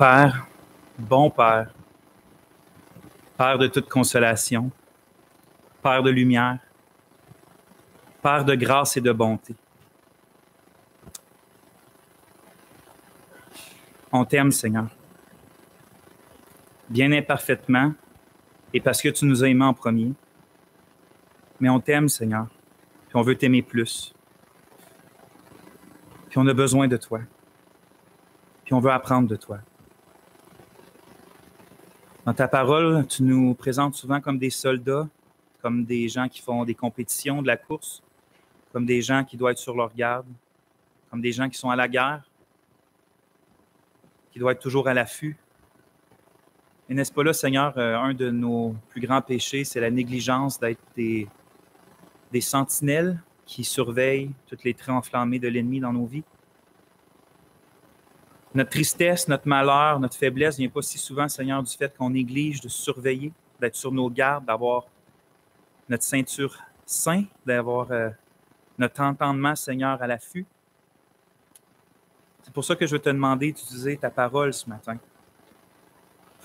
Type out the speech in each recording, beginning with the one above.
Père, bon Père, Père de toute consolation, Père de lumière, Père de grâce et de bonté. On t'aime, Seigneur, bien imparfaitement et parce que tu nous as aimés en premier. Mais on t'aime, Seigneur, puis on veut t'aimer plus. Puis on a besoin de toi. Puis on veut apprendre de toi. Dans ta parole, tu nous présentes souvent comme des soldats, comme des gens qui font des compétitions de la course, comme des gens qui doivent être sur leur garde, comme des gens qui sont à la guerre, qui doivent être toujours à l'affût. Et n'est-ce pas là, Seigneur, un de nos plus grands péchés, c'est la négligence d'être des sentinelles qui surveillent toutes les traits enflammés de l'ennemi dans nos vies. Notre tristesse, notre malheur, notre faiblesse ne vient pas si souvent, Seigneur, du fait qu'on néglige de surveiller, d'être sur nos gardes, d'avoir notre ceinture sain, d'avoir notre entendement, Seigneur, à l'affût. C'est pour ça que je veux te demander d'utiliser ta parole ce matin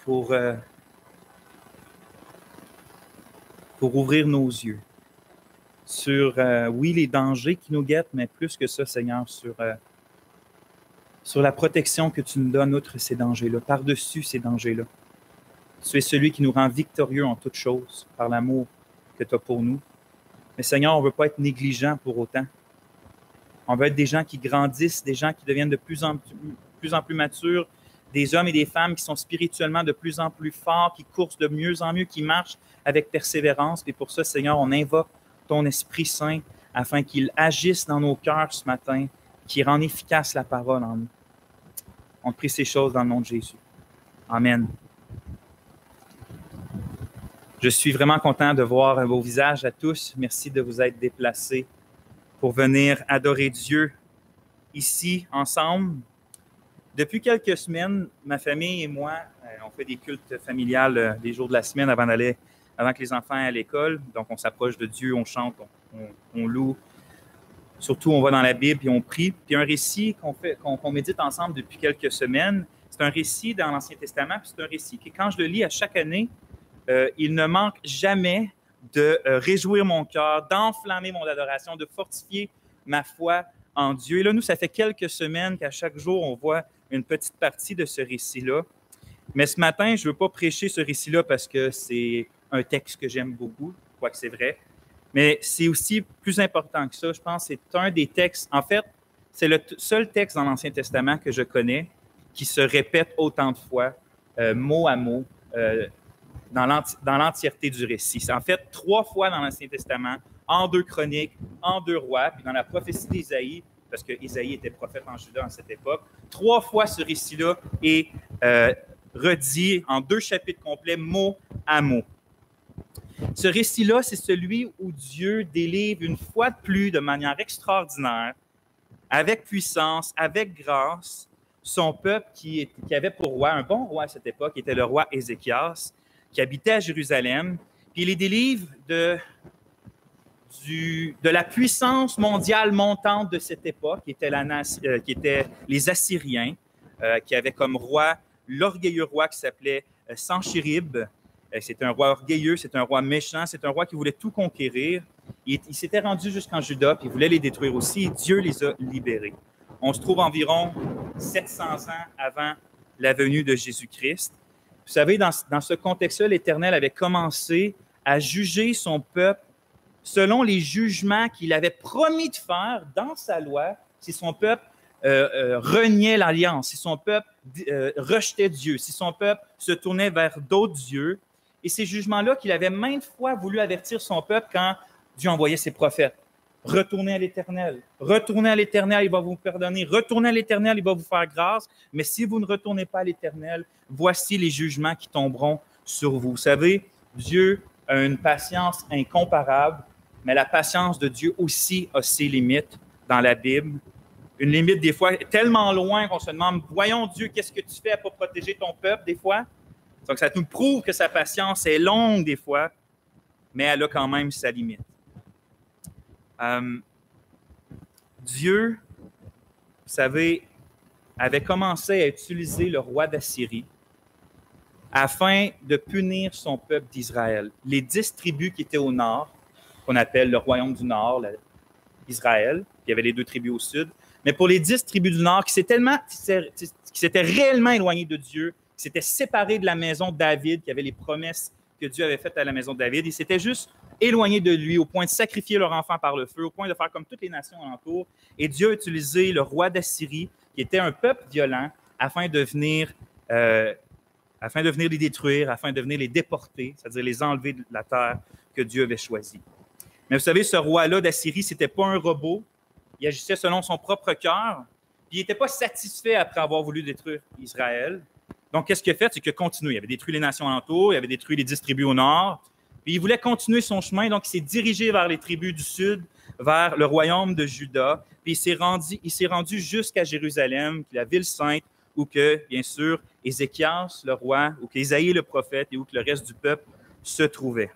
pour ouvrir nos yeux sur, oui, les dangers qui nous guettent, mais plus que ça, Seigneur, sur la protection que tu nous donnes outre ces dangers-là, par-dessus ces dangers-là. Tu es celui qui nous rend victorieux en toutes choses par l'amour que tu as pour nous. Mais Seigneur, on ne veut pas être négligent pour autant. On veut être des gens qui grandissent, des gens qui deviennent de plus en plus matures, des hommes et des femmes qui sont spirituellement de plus en plus forts, qui coursent de mieux en mieux, qui marchent avec persévérance. Et pour ça, Seigneur, on invoque ton Esprit Saint afin qu'il agisse dans nos cœurs ce matin, qu'il rende efficace la parole en nous. On te prie ces choses dans le nom de Jésus. Amen. Je suis vraiment content de voir vos visages à tous. Merci de vous être déplacés pour venir adorer Dieu ici, ensemble. Depuis quelques semaines, ma famille et moi, on fait des cultes familiales les jours de la semaine avant que les enfants aient à l'école. Donc, on s'approche de Dieu, on chante, on loue. Surtout, on va dans la Bible et on prie. Puis un récit qu'on médite ensemble depuis quelques semaines, c'est un récit dans l'Ancien Testament, puis c'est un récit que quand je le lis à chaque année, il ne manque jamais de réjouir mon cœur, d'enflammer mon adoration, de fortifier ma foi en Dieu. Et là, nous, ça fait quelques semaines qu'à chaque jour, on voit une petite partie de ce récit-là. Mais ce matin, je ne veux pas prêcher ce récit-là parce que c'est un texte que j'aime beaucoup, quoique c'est vrai. Mais c'est aussi plus important que ça. Je pense que c'est un des textes. En fait, c'est le seul texte dans l'Ancien Testament que je connais qui se répète autant de fois, mot à mot, dans l'entièreté du récit. C'est en fait 3 fois dans l'Ancien Testament, en 2 Chroniques, en 2 Rois, puis dans la prophétie d'Ésaïe, parce que Ésaïe était prophète en Juda à cette époque. 3 fois ce récit-là est redit en 2 chapitres complets, mot à mot. Ce récit-là, c'est celui où Dieu délivre une fois de plus, de manière extraordinaire, avec puissance, avec grâce, son peuple qui avait pour roi, un bon roi à cette époque, qui était le roi Ézéchias, qui habitait à Jérusalem. Puis il les délivre de la puissance mondiale montante de cette époque, qui était les Assyriens, qui avaient comme roi l'orgueilleux roi qui s'appelait Sanchérib. C'était un roi orgueilleux, c'est un roi méchant, c'est un roi qui voulait tout conquérir. Il s'était rendu jusqu'en Juda, puis il voulait les détruire aussi, et Dieu les a libérés. On se trouve environ 700 ans avant la venue de Jésus-Christ. Vous savez, dans ce contexte-là, l'Éternel avait commencé à juger son peuple selon les jugements qu'il avait promis de faire dans sa loi si son peuple reniait l'alliance, si son peuple rejetait Dieu, si son peuple se tournait vers d'autres dieux. Et ces jugements-là qu'il avait maintes fois voulu avertir son peuple quand Dieu envoyait ses prophètes. Retournez à l'Éternel. Retournez à l'Éternel, il va vous pardonner. Retournez à l'Éternel, il va vous faire grâce. Mais si vous ne retournez pas à l'Éternel, voici les jugements qui tomberont sur vous. Vous savez, Dieu a une patience incomparable, mais la patience de Dieu aussi a ses limites dans la Bible. Une limite, des fois, tellement loin qu'on se demande, voyons Dieu, qu'est-ce que tu fais pour protéger ton peuple, des fois? Donc, ça nous prouve que sa patience est longue, des fois, mais elle a quand même sa limite. Dieu, vous savez, avait commencé à utiliser le roi d'Assyrie afin de punir son peuple d'Israël. Les 10 tribus qui étaient au nord, qu'on appelle le royaume du nord, Israël, il y avait les 2 tribus au sud, mais pour les 10 tribus du nord qui s'étaient réellement éloignées de Dieu, qui s'étaient séparés de la maison de David, qui avaient les promesses que Dieu avait faites à la maison de David, ils s'étaient juste éloignés de lui au point de sacrifier leur enfant par le feu, au point de faire comme toutes les nations alentour. Et Dieu a utilisé le roi d'Assyrie, qui était un peuple violent, afin de venir les détruire, afin de venir les déporter, c'est-à-dire les enlever de la terre que Dieu avait choisie. Mais vous savez, ce roi-là d'Assyrie, ce n'était pas un robot. Il agissait selon son propre cœur. Puis il n'était pas satisfait après avoir voulu détruire Israël. Donc, qu'est-ce qu'il a fait? C'est qu'il a continué. Il avait détruit les nations alentours, il avait détruit les 10 tribus au nord. Puis il voulait continuer son chemin, donc il s'est dirigé vers les tribus du sud, vers le royaume de Juda. Puis il s'est rendu jusqu'à Jérusalem, qui est la ville sainte, où que, bien sûr, Ézéchias, le roi, où qu'Ésaïe, le prophète, et où que le reste du peuple se trouvait.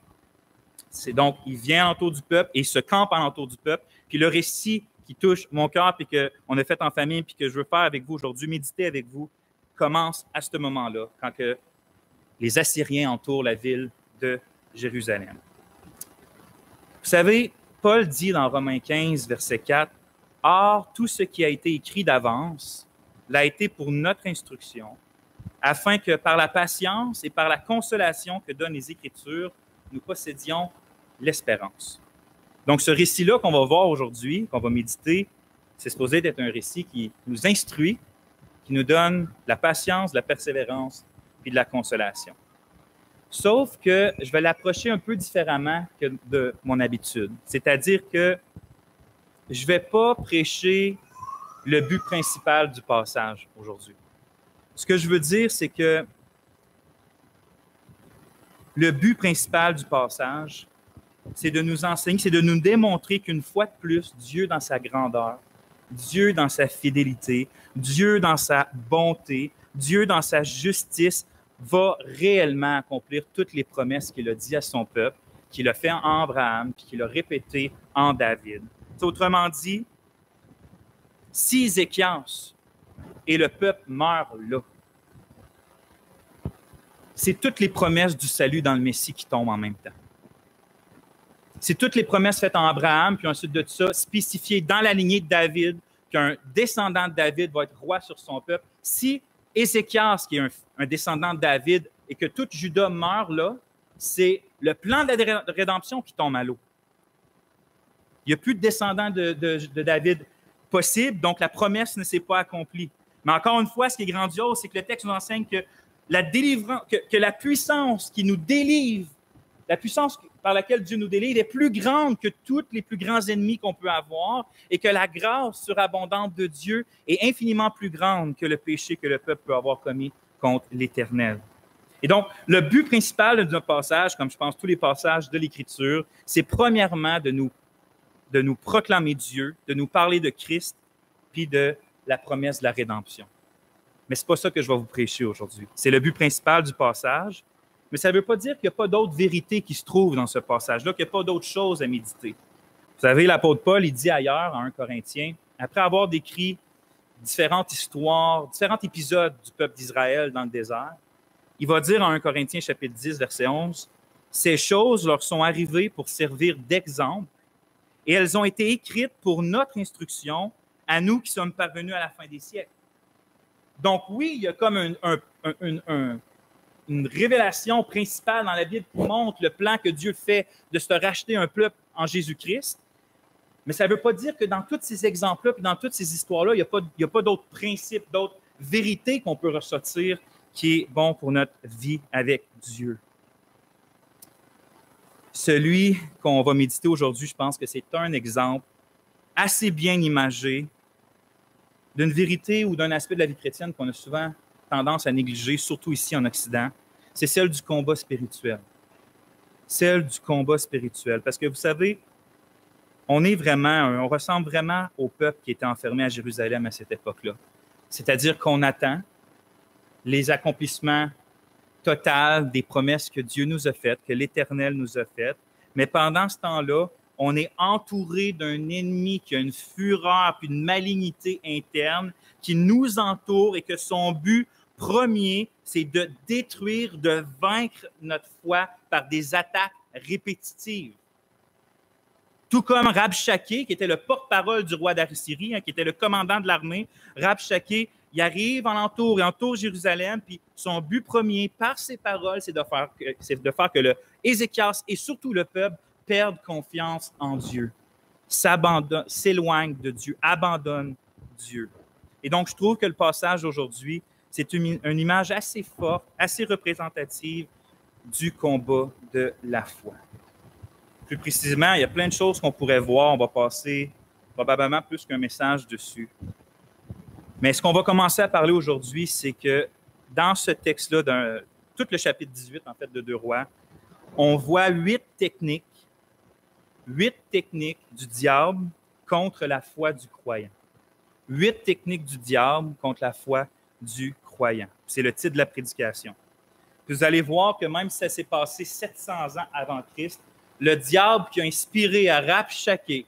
C'est donc, il vient alentour du peuple et il se campe alentour du peuple. Puis le récit qui touche mon cœur, puis qu'on a fait en famille, puis que je veux faire avec vous aujourd'hui, méditer avec vous, commence à ce moment-là, quand que les Assyriens entourent la ville de Jérusalem. Vous savez, Paul dit dans Romains 15, verset 4, « Or, tout ce qui a été écrit d'avance l'a été pour notre instruction, afin que par la patience et par la consolation que donnent les Écritures, nous possédions l'espérance. » Donc, ce récit-là qu'on va voir aujourd'hui, qu'on va méditer, c'est supposé être un récit qui nous instruit, qui nous donne la patience, de la persévérance et de la consolation. Sauf que je vais l'approcher un peu différemment que de mon habitude. C'est-à-dire que je ne vais pas prêcher le but principal du passage aujourd'hui. Ce que je veux dire, c'est que le but principal du passage, c'est de nous enseigner, c'est de nous démontrer qu'une fois de plus, Dieu dans sa grandeur, Dieu dans sa fidélité, Dieu dans sa bonté, Dieu dans sa justice, va réellement accomplir toutes les promesses qu'il a dit à son peuple, qu'il a fait en Abraham, puis qu'il a répété en David. Autrement dit, si Ézéchias et le peuple meurent là, c'est toutes les promesses du salut dans le Messie qui tombent en même temps. C'est toutes les promesses faites en Abraham, puis ensuite de ça, spécifiées dans la lignée de David, qu'un descendant de David va être roi sur son peuple. Si Ézéchias, qui est un descendant de David, et que tout Juda meurt là, c'est le plan de la rédemption qui tombe à l'eau. Il n'y a plus de descendants de David possible, donc la promesse ne s'est pas accomplie. Mais encore une fois, ce qui est grandiose, c'est que le texte nous enseigne que la délivrance, que la puissance qui nous délivre, la puissance par laquelle Dieu nous délivre est plus grande que tous les plus grands ennemis qu'on peut avoir et que la grâce surabondante de Dieu est infiniment plus grande que le péché que le peuple peut avoir commis contre l'Éternel. Et donc, le but principal de notre passage, comme je pense tous les passages de l'Écriture, c'est premièrement de nous proclamer Dieu, de nous parler de Christ, puis de la promesse de la rédemption. Mais ce n'est pas ça que je vais vous prêcher aujourd'hui. C'est le but principal du passage, mais ça ne veut pas dire qu'il n'y a pas d'autres vérités qui se trouvent dans ce passage-là, qu'il n'y a pas d'autres choses à méditer. Vous savez, l'apôtre Paul, il dit ailleurs, en 1 Corinthiens, après avoir décrit différentes histoires, différents épisodes du peuple d'Israël dans le désert, il va dire en 1 Corinthiens chapitre 10, verset 11, « Ces choses leur sont arrivées pour servir d'exemple, et elles ont été écrites pour notre instruction, à nous qui sommes parvenus à la fin des siècles. » Donc oui, il y a comme une révélation principale dans la Bible qui montre le plan que Dieu fait de se racheter un peuple en Jésus-Christ. Mais ça ne veut pas dire que dans tous ces exemples-là, puis dans toutes ces histoires-là, il n'y a pas d'autres principes, d'autres vérités qu'on peut ressortir qui est bon pour notre vie avec Dieu. Celui qu'on va méditer aujourd'hui, je pense que c'est un exemple assez bien imagé d'une vérité ou d'un aspect de la vie chrétienne qu'on a souvent tendance à négliger, surtout ici en Occident, c'est celle du combat spirituel. Celle du combat spirituel. Parce que vous savez, on ressemble vraiment au peuple qui était enfermé à Jérusalem à cette époque-là. C'est-à-dire qu'on attend les accomplissements totaux des promesses que Dieu nous a faites, que l'Éternel nous a faites, mais pendant ce temps-là, On est entouré d'un ennemi qui a une fureur puis une malignité interne qui nous entoure et que son but premier, c'est de détruire, de vaincre notre foi par des attaques répétitives. Tout comme Rabshakeh, qui était le porte-parole du roi d'Assyrie, qui était le commandant de l'armée, Rabshakeh, il arrive en entour et entoure Jérusalem, puis son but premier, par ses paroles, c'est de faire que le Ézéchias et surtout le peuple perdent confiance en Dieu, s'éloignent de Dieu, abandonnent Dieu. Et donc, je trouve que le passage aujourd'hui, c'est une image assez forte, assez représentative du combat de la foi. Plus précisément, il y a plein de choses qu'on pourrait voir. On va passer probablement plus qu'un message dessus. Mais ce qu'on va commencer à parler aujourd'hui, c'est que dans ce texte-là, tout le chapitre 18, en fait, de 2 Rois, on voit 8 techniques du diable contre la foi du croyant. 8 techniques du diable contre la foi du croyant. C'est le titre de la prédication. Puis vous allez voir que même si ça s'est passé 700 ans avant Christ, le diable qui a inspiré à Rabshakeh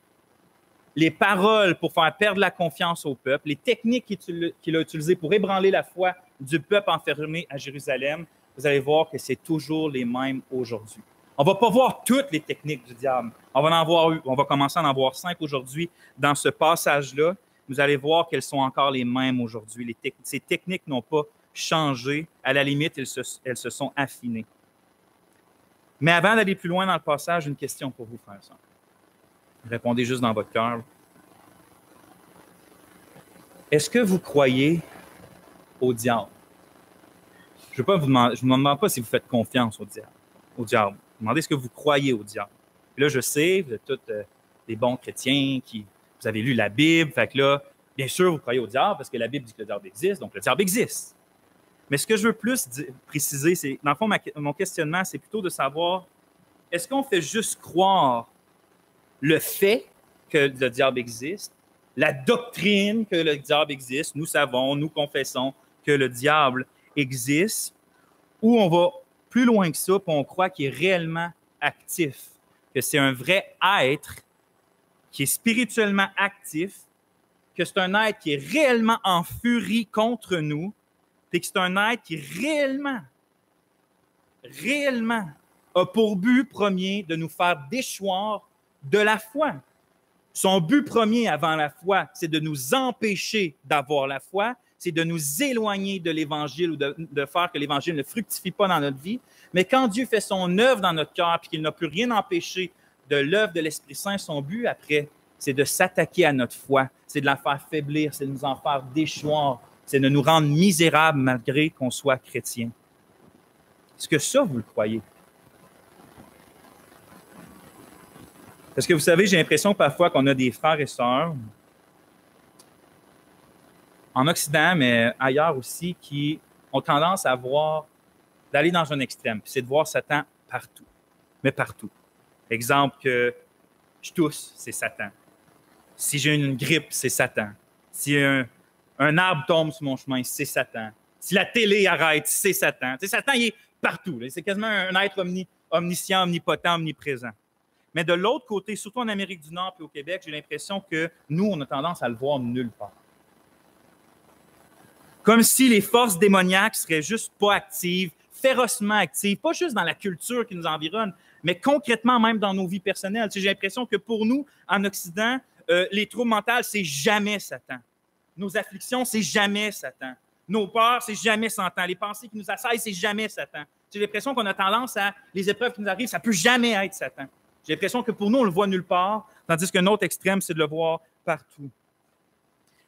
les paroles pour faire perdre la confiance au peuple, les techniques qu'il a utilisées pour ébranler la foi du peuple enfermé à Jérusalem, vous allez voir que c'est toujours les mêmes aujourd'hui. On ne va pas voir toutes les techniques du diable. On va commencer à en voir 5 aujourd'hui dans ce passage-là. Vous allez voir qu'elles sont encore les mêmes aujourd'hui. Ces techniques n'ont pas changé. À la limite, elles se sont affinées. Mais avant d'aller plus loin dans le passage, une question pour vous, frères et sœurs. Répondez juste dans votre cœur. Est-ce que vous croyez au diable? Je ne me demande pas si vous faites confiance au diable. Demandez ce que vous croyez au diable. Et là, je sais, vous êtes tous des bons chrétiens vous avez lu la Bible, fait que là, bien sûr, vous croyez au diable parce que la Bible dit que le diable existe, donc le diable existe. Mais ce que je veux plus préciser, c'est, dans le fond, mon questionnement, c'est plutôt de savoir, est-ce qu'on fait juste croire le fait que le diable existe, la doctrine que le diable existe, nous savons, nous confessons que le diable existe, ou on va plus loin que ça, puis on croit qu'il est réellement actif, que c'est un vrai être qui est spirituellement actif, que c'est un être qui est réellement en furie contre nous, et que c'est un être qui réellement a pour but premier de nous faire déchoir de la foi. Son but premier avant la foi, c'est de nous empêcher d'avoir la foi, c'est de nous éloigner de l'Évangile ou de faire que l'Évangile ne fructifie pas dans notre vie. Mais quand Dieu fait son œuvre dans notre cœur et qu'il n'a plus rien empêché de l'œuvre de l'Esprit Saint, son but après, c'est de s'attaquer à notre foi, c'est de la faire faiblir, c'est de nous en faire déchoir, c'est de nous rendre misérables malgré qu'on soit chrétien. Est-ce que ça, vous le croyez? Parce que vous savez, j'ai l'impression parfois qu'on a des frères et sœurs en Occident, mais ailleurs aussi, qui ont tendance d'aller dans un extrême, c'est de voir Satan partout, mais partout. Exemple que je tousse, c'est Satan. Si j'ai une grippe, c'est Satan. Si un arbre tombe sur mon chemin, c'est Satan. Si la télé arrête, c'est Satan. Tu sais, Satan, il est partout. Là. C'est quasiment un être omniscient, omnipotent, omniprésent. Mais de l'autre côté, surtout en Amérique du Nord et au Québec, j'ai l'impression que nous, on a tendance à le voir nulle part. Comme si les forces démoniaques seraient juste pas actives, férocement actives, pas juste dans la culture qui nous environne, mais concrètement même dans nos vies personnelles. Tu sais, j'ai l'impression que pour nous, en Occident, les troubles mentaux, c'est jamais Satan. Nos afflictions, c'est jamais Satan. Nos peurs, c'est jamais Satan. Les pensées qui nous assaillent, c'est jamais Satan. J'ai l'impression qu'on a tendance à, les épreuves qui nous arrivent, ça peut jamais être Satan. J'ai l'impression que pour nous, on le voit nulle part, tandis qu'un autre extrême, c'est de le voir partout.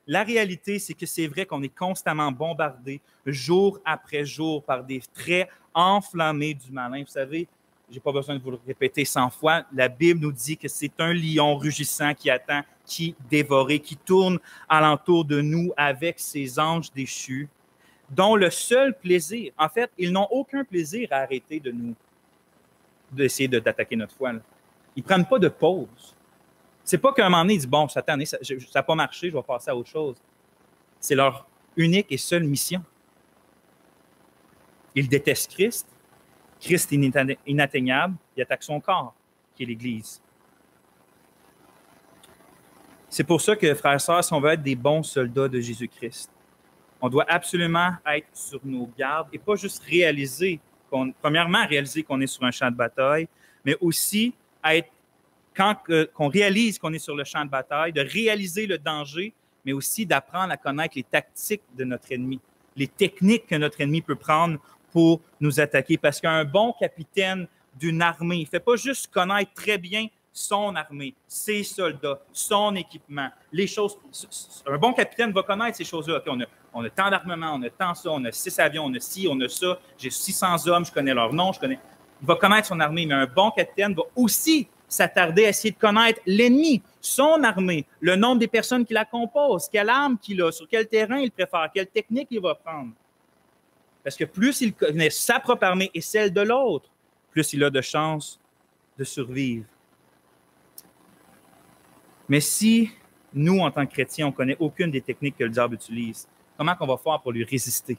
La réalité, c'est que c'est vrai qu'on est constamment bombardé jour après jour par des traits enflammés du malin. Vous savez, je n'ai pas besoin de vous le répéter 100 fois, la Bible nous dit que c'est un lion rugissant qui attend, qui dévorer, qui tourne alentour de nous avec ses anges déchus, dont le seul plaisir, en fait, ils n'ont aucun plaisir à arrêter d'essayer d'attaquer notre foi. Là. Ils ne prennent pas de pause. C'est pas qu'à un moment donné, ils disent « Bon, Satan, ça n'a pas marché, je vais passer à autre chose. » C'est leur unique et seule mission. Ils détestent Christ. Christ est inatteignable. Il attaque son corps, qui est l'Église. C'est pour ça que, frères et sœurs, si on veut être des bons soldats de Jésus-Christ, on doit absolument être sur nos gardes et pas juste premièrement, réaliser qu'on est sur un champ de bataille, mais aussi être, qu'on réalise qu'on est sur le champ de bataille, de réaliser le danger, mais aussi d'apprendre à connaître les tactiques de notre ennemi, les techniques que notre ennemi peut prendre pour nous attaquer. Parce qu'un bon capitaine d'une armée, il ne fait pas juste connaître très bien son armée, ses soldats, son équipement, les choses. Un bon capitaine va connaître ces choses-là. Okay, on a tant d'armement, on a tant ça, on a 6 avions, on a ci, on a ça, j'ai 600 hommes, je connais leur nom, il va connaître son armée, mais un bon capitaine va aussi s'attarder à essayer de connaître l'ennemi, son armée, le nombre des personnes qui la composent, quelle arme qu'il a, sur quel terrain il préfère, quelle technique il va prendre. Parce que plus il connaît sa propre armée et celle de l'autre, plus il a de chances de survivre. Mais si nous, en tant que chrétiens, on ne connaît aucune des techniques que le diable utilise, comment on va faire pour lui résister?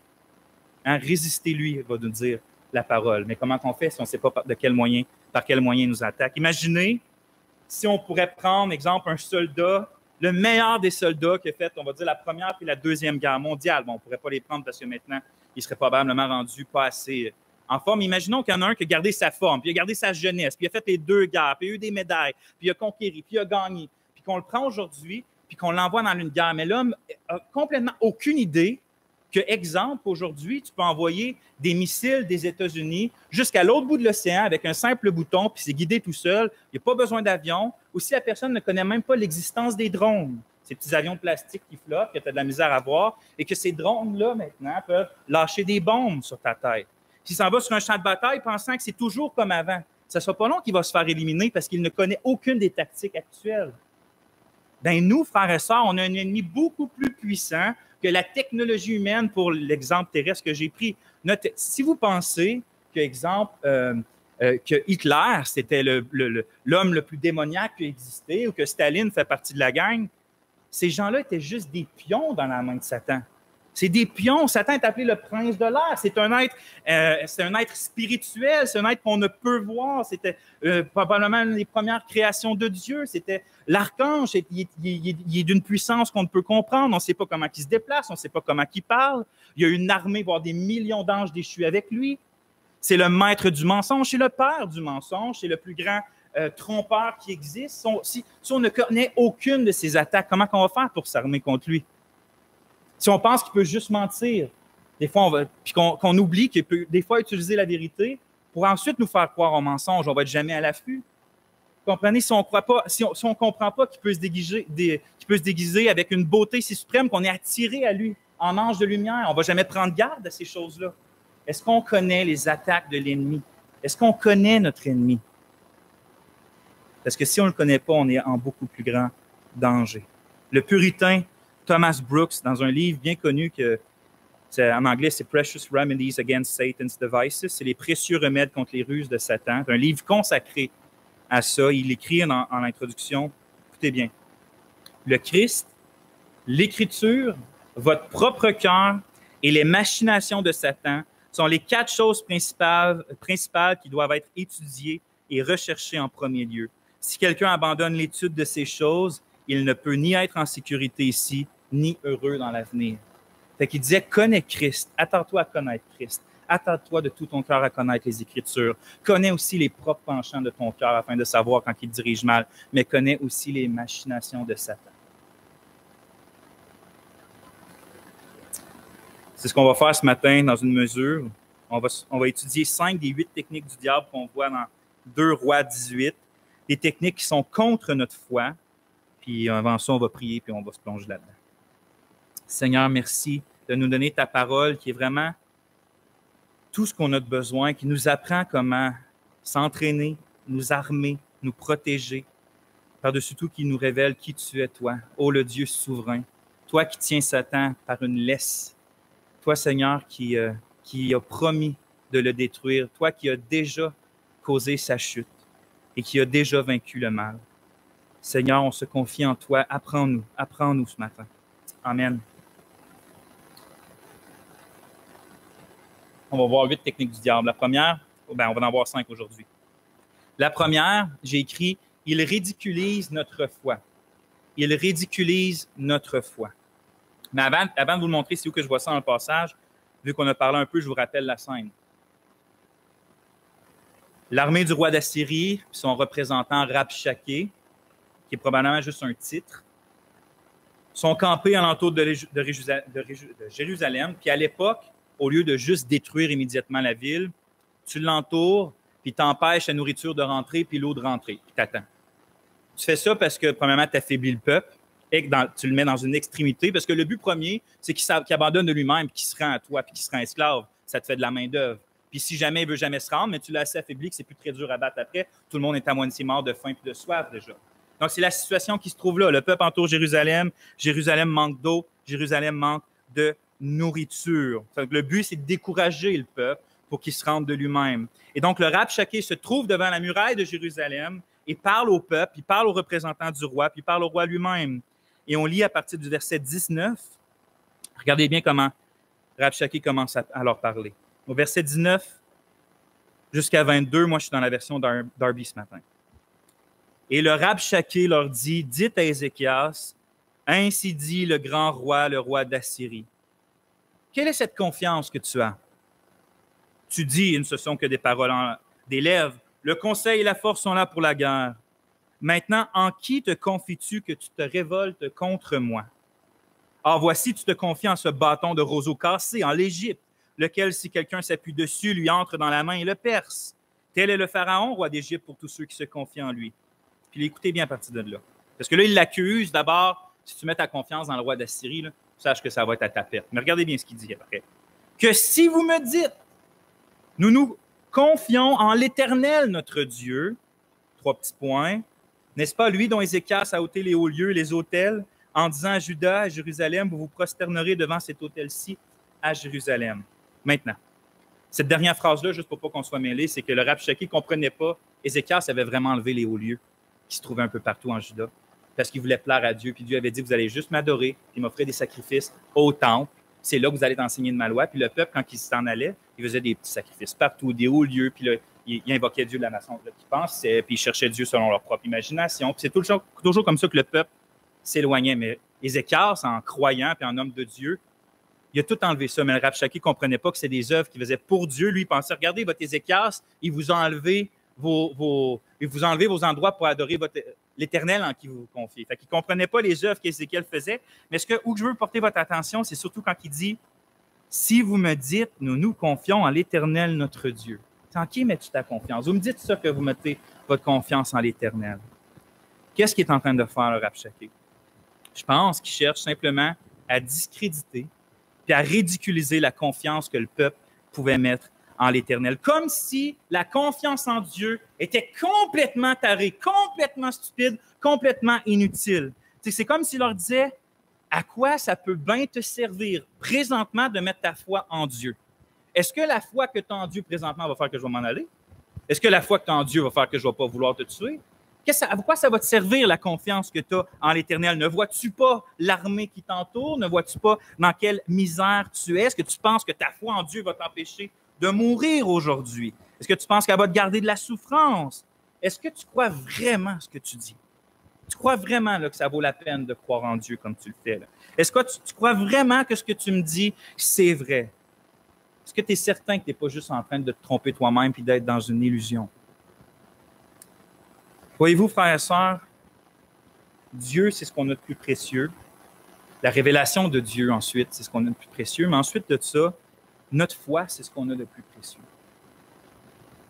Hein? Résister-lui, va nous dire la parole. Mais comment on fait si on ne sait pas par quel moyen il nous attaque? Imaginez si on pourrait prendre, exemple, un soldat, le meilleur des soldats qui a fait, on va dire, la Première puis la Deuxième Guerre mondiale. Bon, on ne pourrait pas les prendre parce que maintenant, ils seraient probablement rendus pas assez en forme. Imaginons qu'il y en a un qui a gardé sa forme, puis il a gardé sa jeunesse, puis il a fait les 2 guerres, puis il a eu des médailles, puis il a conquéri, puis il a gagné, puis qu'on le prend aujourd'hui, puis qu'on l'envoie dans une guerre. Mais l'homme n'a complètement aucune idée que, exemple, aujourd'hui, tu peux envoyer des missiles des États-Unis jusqu'à l'autre bout de l'océan avec un simple bouton, puis c'est guidé tout seul. Il n'y a pas besoin d'avion. Ou si la personne ne connaît même pas l'existence des drones, ces petits avions de plastique qui flottent, que tu as de la misère à voir, et que ces drones-là, maintenant, peuvent lâcher des bombes sur ta tête. S'il s'en va sur un champ de bataille pensant que c'est toujours comme avant, ça ne sera pas long qu'il va se faire éliminer parce qu'il ne connaît aucune des tactiques actuelles. Bien, nous, frères et sœurs, on a un ennemi beaucoup plus puissant que la technologie humaine pour l'exemple terrestre que j'ai pris. Si vous pensez que, exemple, que Hitler, c'était l'homme le plus démoniaque qui a existé ou que Staline fait partie de la gang, ces gens-là étaient juste des pions dans la main de Satan. C'est des pions. Satan est appelé le prince de l'air. C'est un être spirituel. C'est un être qu'on ne peut voir. C'était probablement une des premières créations de Dieu. C'était l'archange. Il est d'une puissance qu'on ne peut comprendre. On ne sait pas comment il se déplace. On ne sait pas comment il parle. Il y a une armée, voire des millions d'anges déchus avec lui. C'est le maître du mensonge. C'est le père du mensonge. C'est le plus grand trompeur qui existe. Si on ne connaît aucune de ses attaques, comment on va faire pour s'armer contre lui? Si on pense qu'il peut juste mentir, des fois, puis qu'on oublie qu'il peut des fois utiliser la vérité pour ensuite nous faire croire au mensonge, on va être jamais à l'affût. Vous comprenez? Si on ne comprend pas qu'il peut se déguiser avec une beauté si suprême qu'on est attiré à lui en ange de lumière, on ne va jamais prendre garde à ces choses-là. Est-ce qu'on connaît les attaques de l'ennemi? Est-ce qu'on connaît notre ennemi? Parce que si on ne le connaît pas, on est en beaucoup plus grand danger. Le puritain Thomas Brooks, dans un livre bien connu en anglais, c'est Precious Remedies Against Satan's Devices. C'est les précieux remèdes contre les ruses de Satan. C'est un livre consacré à ça. Il écrit en introduction, écoutez bien, le Christ, l'Écriture, votre propre cœur et les machinations de Satan sont les 4 choses principales qui doivent être étudiées et recherchées en premier lieu. Si quelqu'un abandonne l'étude de ces choses, il ne peut ni être en sécurité ici, ni heureux dans l'avenir. Fait qu'il disait, connais Christ, attends-toi à connaître Christ, attends-toi de tout ton cœur à connaître les Écritures, connais aussi les propres penchants de ton cœur afin de savoir quand il dirige mal, mais connais aussi les machinations de Satan. C'est ce qu'on va faire ce matin dans une mesure. On va étudier 5 des 8 techniques du diable qu'on voit dans 2 Rois 18, des techniques qui sont contre notre foi. Puis avant ça, on va prier, puis on va se plonger là-dedans. Seigneur, merci de nous donner ta parole qui est vraiment tout ce qu'on a de besoin, qui nous apprend comment s'entraîner, nous armer, nous protéger. Par-dessus tout, qui nous révèle qui tu es, toi, ô le Dieu souverain. Toi qui tiens Satan par une laisse. Toi, Seigneur, qui a promis de le détruire. Toi qui as déjà causé sa chute et qui a déjà vaincu le mal. Seigneur, on se confie en toi. Apprends-nous ce matin. Amen. On va voir 8 techniques du diable. La première, on va en voir 5 aujourd'hui. La première, j'ai écrit « Il ridiculise notre foi ». il ridiculise notre foi. Mais avant de vous le montrer, c'est où que je vois ça dans le passage, vu qu'on a parlé un peu, je vous rappelle la scène. L'armée du roi d'Assyrie, son représentant Rabshakeh, qui est probablement juste un titre, sont campés alentour de Jérusalem. Puis à l'époque, au lieu de juste détruire immédiatement la ville, tu l'entoures, puis t'empêches la nourriture de rentrer, puis l'eau de rentrer, puis t'attends. Tu fais ça parce que, premièrement, tu affaiblis le peuple, et que tu le mets dans une extrémité, parce que le but premier, c'est qu'il abandonne de lui-même, puis qu'il se rend à toi, puis qu'il se rend esclave. Ça te fait de la main-d'œuvre. Puis si jamais il veut jamais se rendre, mais tu l'as assez affaibli que c'est plus très dur à battre après, tout le monde est à moitié mort de faim et de soif déjà. Donc, c'est la situation qui se trouve là. Le peuple entoure Jérusalem. Jérusalem manque d'eau. Jérusalem manque de nourriture. Donc, le but, c'est de décourager le peuple pour qu'il se rende de lui-même. Et donc, le Rabshakeh se trouve devant la muraille de Jérusalem et parle au peuple, il parle aux représentants du roi, puis il parle au roi lui-même. Et on lit à partir du verset 19. Regardez bien comment Rabshakeh commence à leur parler. Au verset 19 jusqu'à 22, moi, je suis dans la version Darby ce matin. Et le Rabshakeh leur dit, dites à Ézéchias, ainsi dit le grand roi, le roi d'Assyrie. Quelle est cette confiance que tu as? Tu dis, ce ne sont que des paroles des lèvres. Le conseil et la force sont là pour la guerre. Maintenant, en qui te confies-tu que tu te révoltes contre moi? Or, voici, tu te confies en ce bâton de roseau cassé, en l'Égypte, lequel, si quelqu'un s'appuie dessus, lui entre dans la main et le perce. Tel est le Pharaon, roi d'Égypte, pour tous ceux qui se confient en lui. Puis écoutez bien à partir de là. Parce que là, il l'accuse. D'abord, si tu mets ta confiance dans le roi d'Assyrie, là, sache que ça va être à ta perte. Mais regardez bien ce qu'il dit après. Que si vous me dites, nous nous confions en l'Éternel, notre Dieu, 3 petits points, n'est-ce pas lui dont Ézéchias a ôté les hauts lieux, les autels, en disant à Juda, à Jérusalem, vous vous prosternerez devant cet autel-ci à Jérusalem. Maintenant, cette dernière phrase-là, juste pour pas qu'on soit mêlé, c'est que le Rabshakeh ne comprenait pas. Ézéchias avait vraiment enlevé les hauts lieux qui se trouvaient un peu partout en Juda parce qu'il voulait plaire à Dieu. Puis Dieu avait dit, vous allez juste m'adorer, puis m'offrir des sacrifices au temple. C'est là que vous allez enseigner de ma loi. Puis le peuple, quand il s'en allait, il faisait des petits sacrifices partout, des hauts lieux. Puis là, il invoquait Dieu de la nation qui pensait, puis il cherchait Dieu selon leur propre imagination. Puis c'est toujours comme ça que le peuple s'éloignait. Mais Ézéchias, en croyant puis en homme de Dieu, il a tout enlevé ça. Mais le Rabshakeh ne comprenait pas que c'est des œuvres qu'il faisait pour Dieu. Lui, il pensait, regardez, votre Ézéchias, il vous a enlevé vos endroits pour adorer l'Éternel en qui vous vous confiez. Fait qu'il ne comprenait pas les œuvres qu'Ézéchiel faisait. Mais où je veux porter votre attention, c'est surtout quand il dit, si vous me dites, nous nous confions en l'Éternel, notre Dieu. En qui mets-tu ta confiance? Vous me dites ça que vous mettez votre confiance en l'Éternel. Qu'est-ce qu'il est en train de faire, le Rabshakeh? Je pense qu'il cherche simplement à discréditer puis à ridiculiser la confiance que le peuple pouvait mettre en l'Éternel. Comme si la confiance en Dieu était complètement tarée, complètement stupide, complètement inutile. C'est comme s'il leur disait, à quoi ça peut bien te servir présentement de mettre ta foi en Dieu? Est-ce que la foi que tu as en Dieu présentement va faire que je vais m'en aller? Est-ce que la foi que tu as en Dieu va faire que je ne vais pas vouloir te tuer? À quoi ça va te servir, la confiance que tu as en l'Éternel? Ne vois-tu pas l'armée qui t'entoure? Ne vois-tu pas dans quelle misère tu es? Est-ce que tu penses que ta foi en Dieu va t'empêcher de mourir aujourd'hui? Est-ce que tu penses qu'elle va te garder de la souffrance? Est-ce que tu crois vraiment ce que tu dis? Tu crois vraiment là, que ça vaut la peine de croire en Dieu comme tu le fais? Là? Est-ce que tu crois vraiment que ce que tu me dis, c'est vrai? Est-ce que tu es certain que tu n'es pas juste en train de te tromper toi-même et d'être dans une illusion? Voyez-vous, frères et sœurs, Dieu, c'est ce qu'on a de plus précieux. La révélation de Dieu, ensuite, c'est ce qu'on a de plus précieux. Mais ensuite de ça, notre foi, c'est ce qu'on a de plus précieux.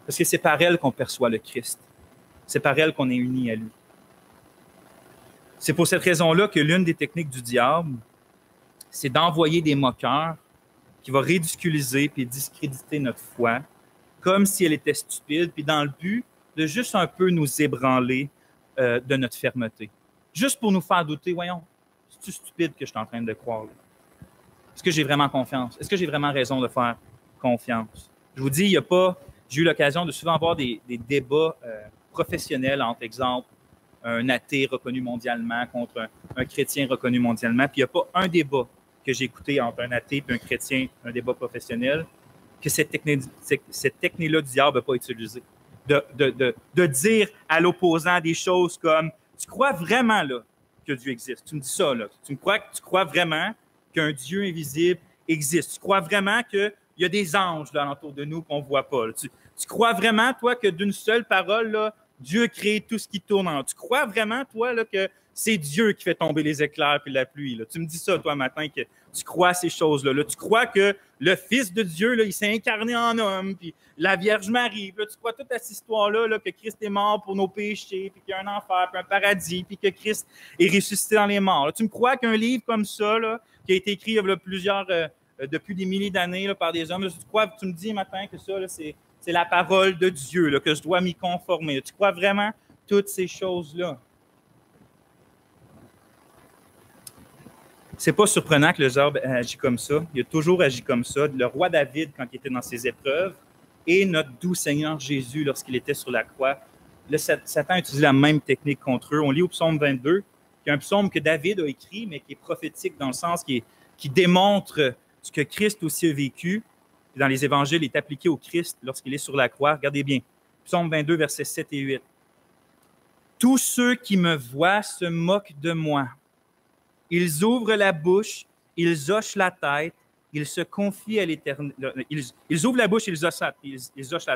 Parce que c'est par elle qu'on perçoit le Christ. C'est par elle qu'on est unis à lui. C'est pour cette raison-là que l'une des techniques du diable, c'est d'envoyer des moqueurs qui vont ridiculiser puis discréditer notre foi comme si elle était stupide, puis dans le but de juste un peu nous ébranler de notre fermeté. Juste pour nous faire douter, voyons, c'est-tu stupide que je suis en train de croire? Là? Est-ce que j'ai vraiment confiance? Est-ce que j'ai vraiment raison de faire confiance? Je vous dis, j'ai eu l'occasion de souvent avoir des débats professionnels entre, exemple, un athée reconnu mondialement contre un chrétien reconnu mondialement, puis il n'y a pas un débat que j'ai écouté entre un athée et un chrétien, un débat professionnel, que cette technique-là du diable n'a pas utilisé. De dire à l'opposant des choses comme « Tu crois vraiment là que Dieu existe. Tu me dis ça, là. Tu crois vraiment qu'un Dieu invisible existe. Tu crois vraiment qu'il y a des anges là, alentour de nous qu'on ne voit pas. Tu crois vraiment, toi, que d'une seule parole, là, Dieu crée tout ce qui tourne en. Tu crois vraiment, toi, là, que c'est Dieu qui fait tomber les éclairs et la pluie. Là. Tu me dis ça, toi, matin, que tu crois à ces choses-là. Là. Tu crois que le Fils de Dieu, là, il s'est incarné en homme, puis la Vierge Marie. Puis là, tu crois toute cette histoire-là, là, que Christ est mort pour nos péchés, puis qu'il y a un enfer, puis un paradis, puis que Christ est ressuscité dans les morts. Là. Tu me crois qu'un livre comme ça, là, qui a été écrit là, depuis des milliers d'années là, par des hommes, là, tu me dis matin que ça, là, c'est la parole de Dieu, là, que je dois m'y conformer. Tu crois vraiment toutes ces choses-là? C'est pas surprenant que le diable agit comme ça. Il a toujours agi comme ça. Le roi David, quand il était dans ses épreuves, et notre doux Seigneur Jésus, lorsqu'il était sur la croix, là, Satan a utilisé la même technique contre eux. On lit au psaume 22, qui est un psaume que David a écrit, mais qui est prophétique dans le sens qui démontre ce que Christ aussi a vécu. Dans les évangiles, il est appliqué au Christ lorsqu'il est sur la croix. Regardez bien. Psaume 22, versets 7 et 8. « Tous ceux qui me voient se moquent de moi. Ils ouvrent la bouche, ils hochent la tête, ils se confient à l'Éternel. » Ils ouvrent la bouche, ils hochent la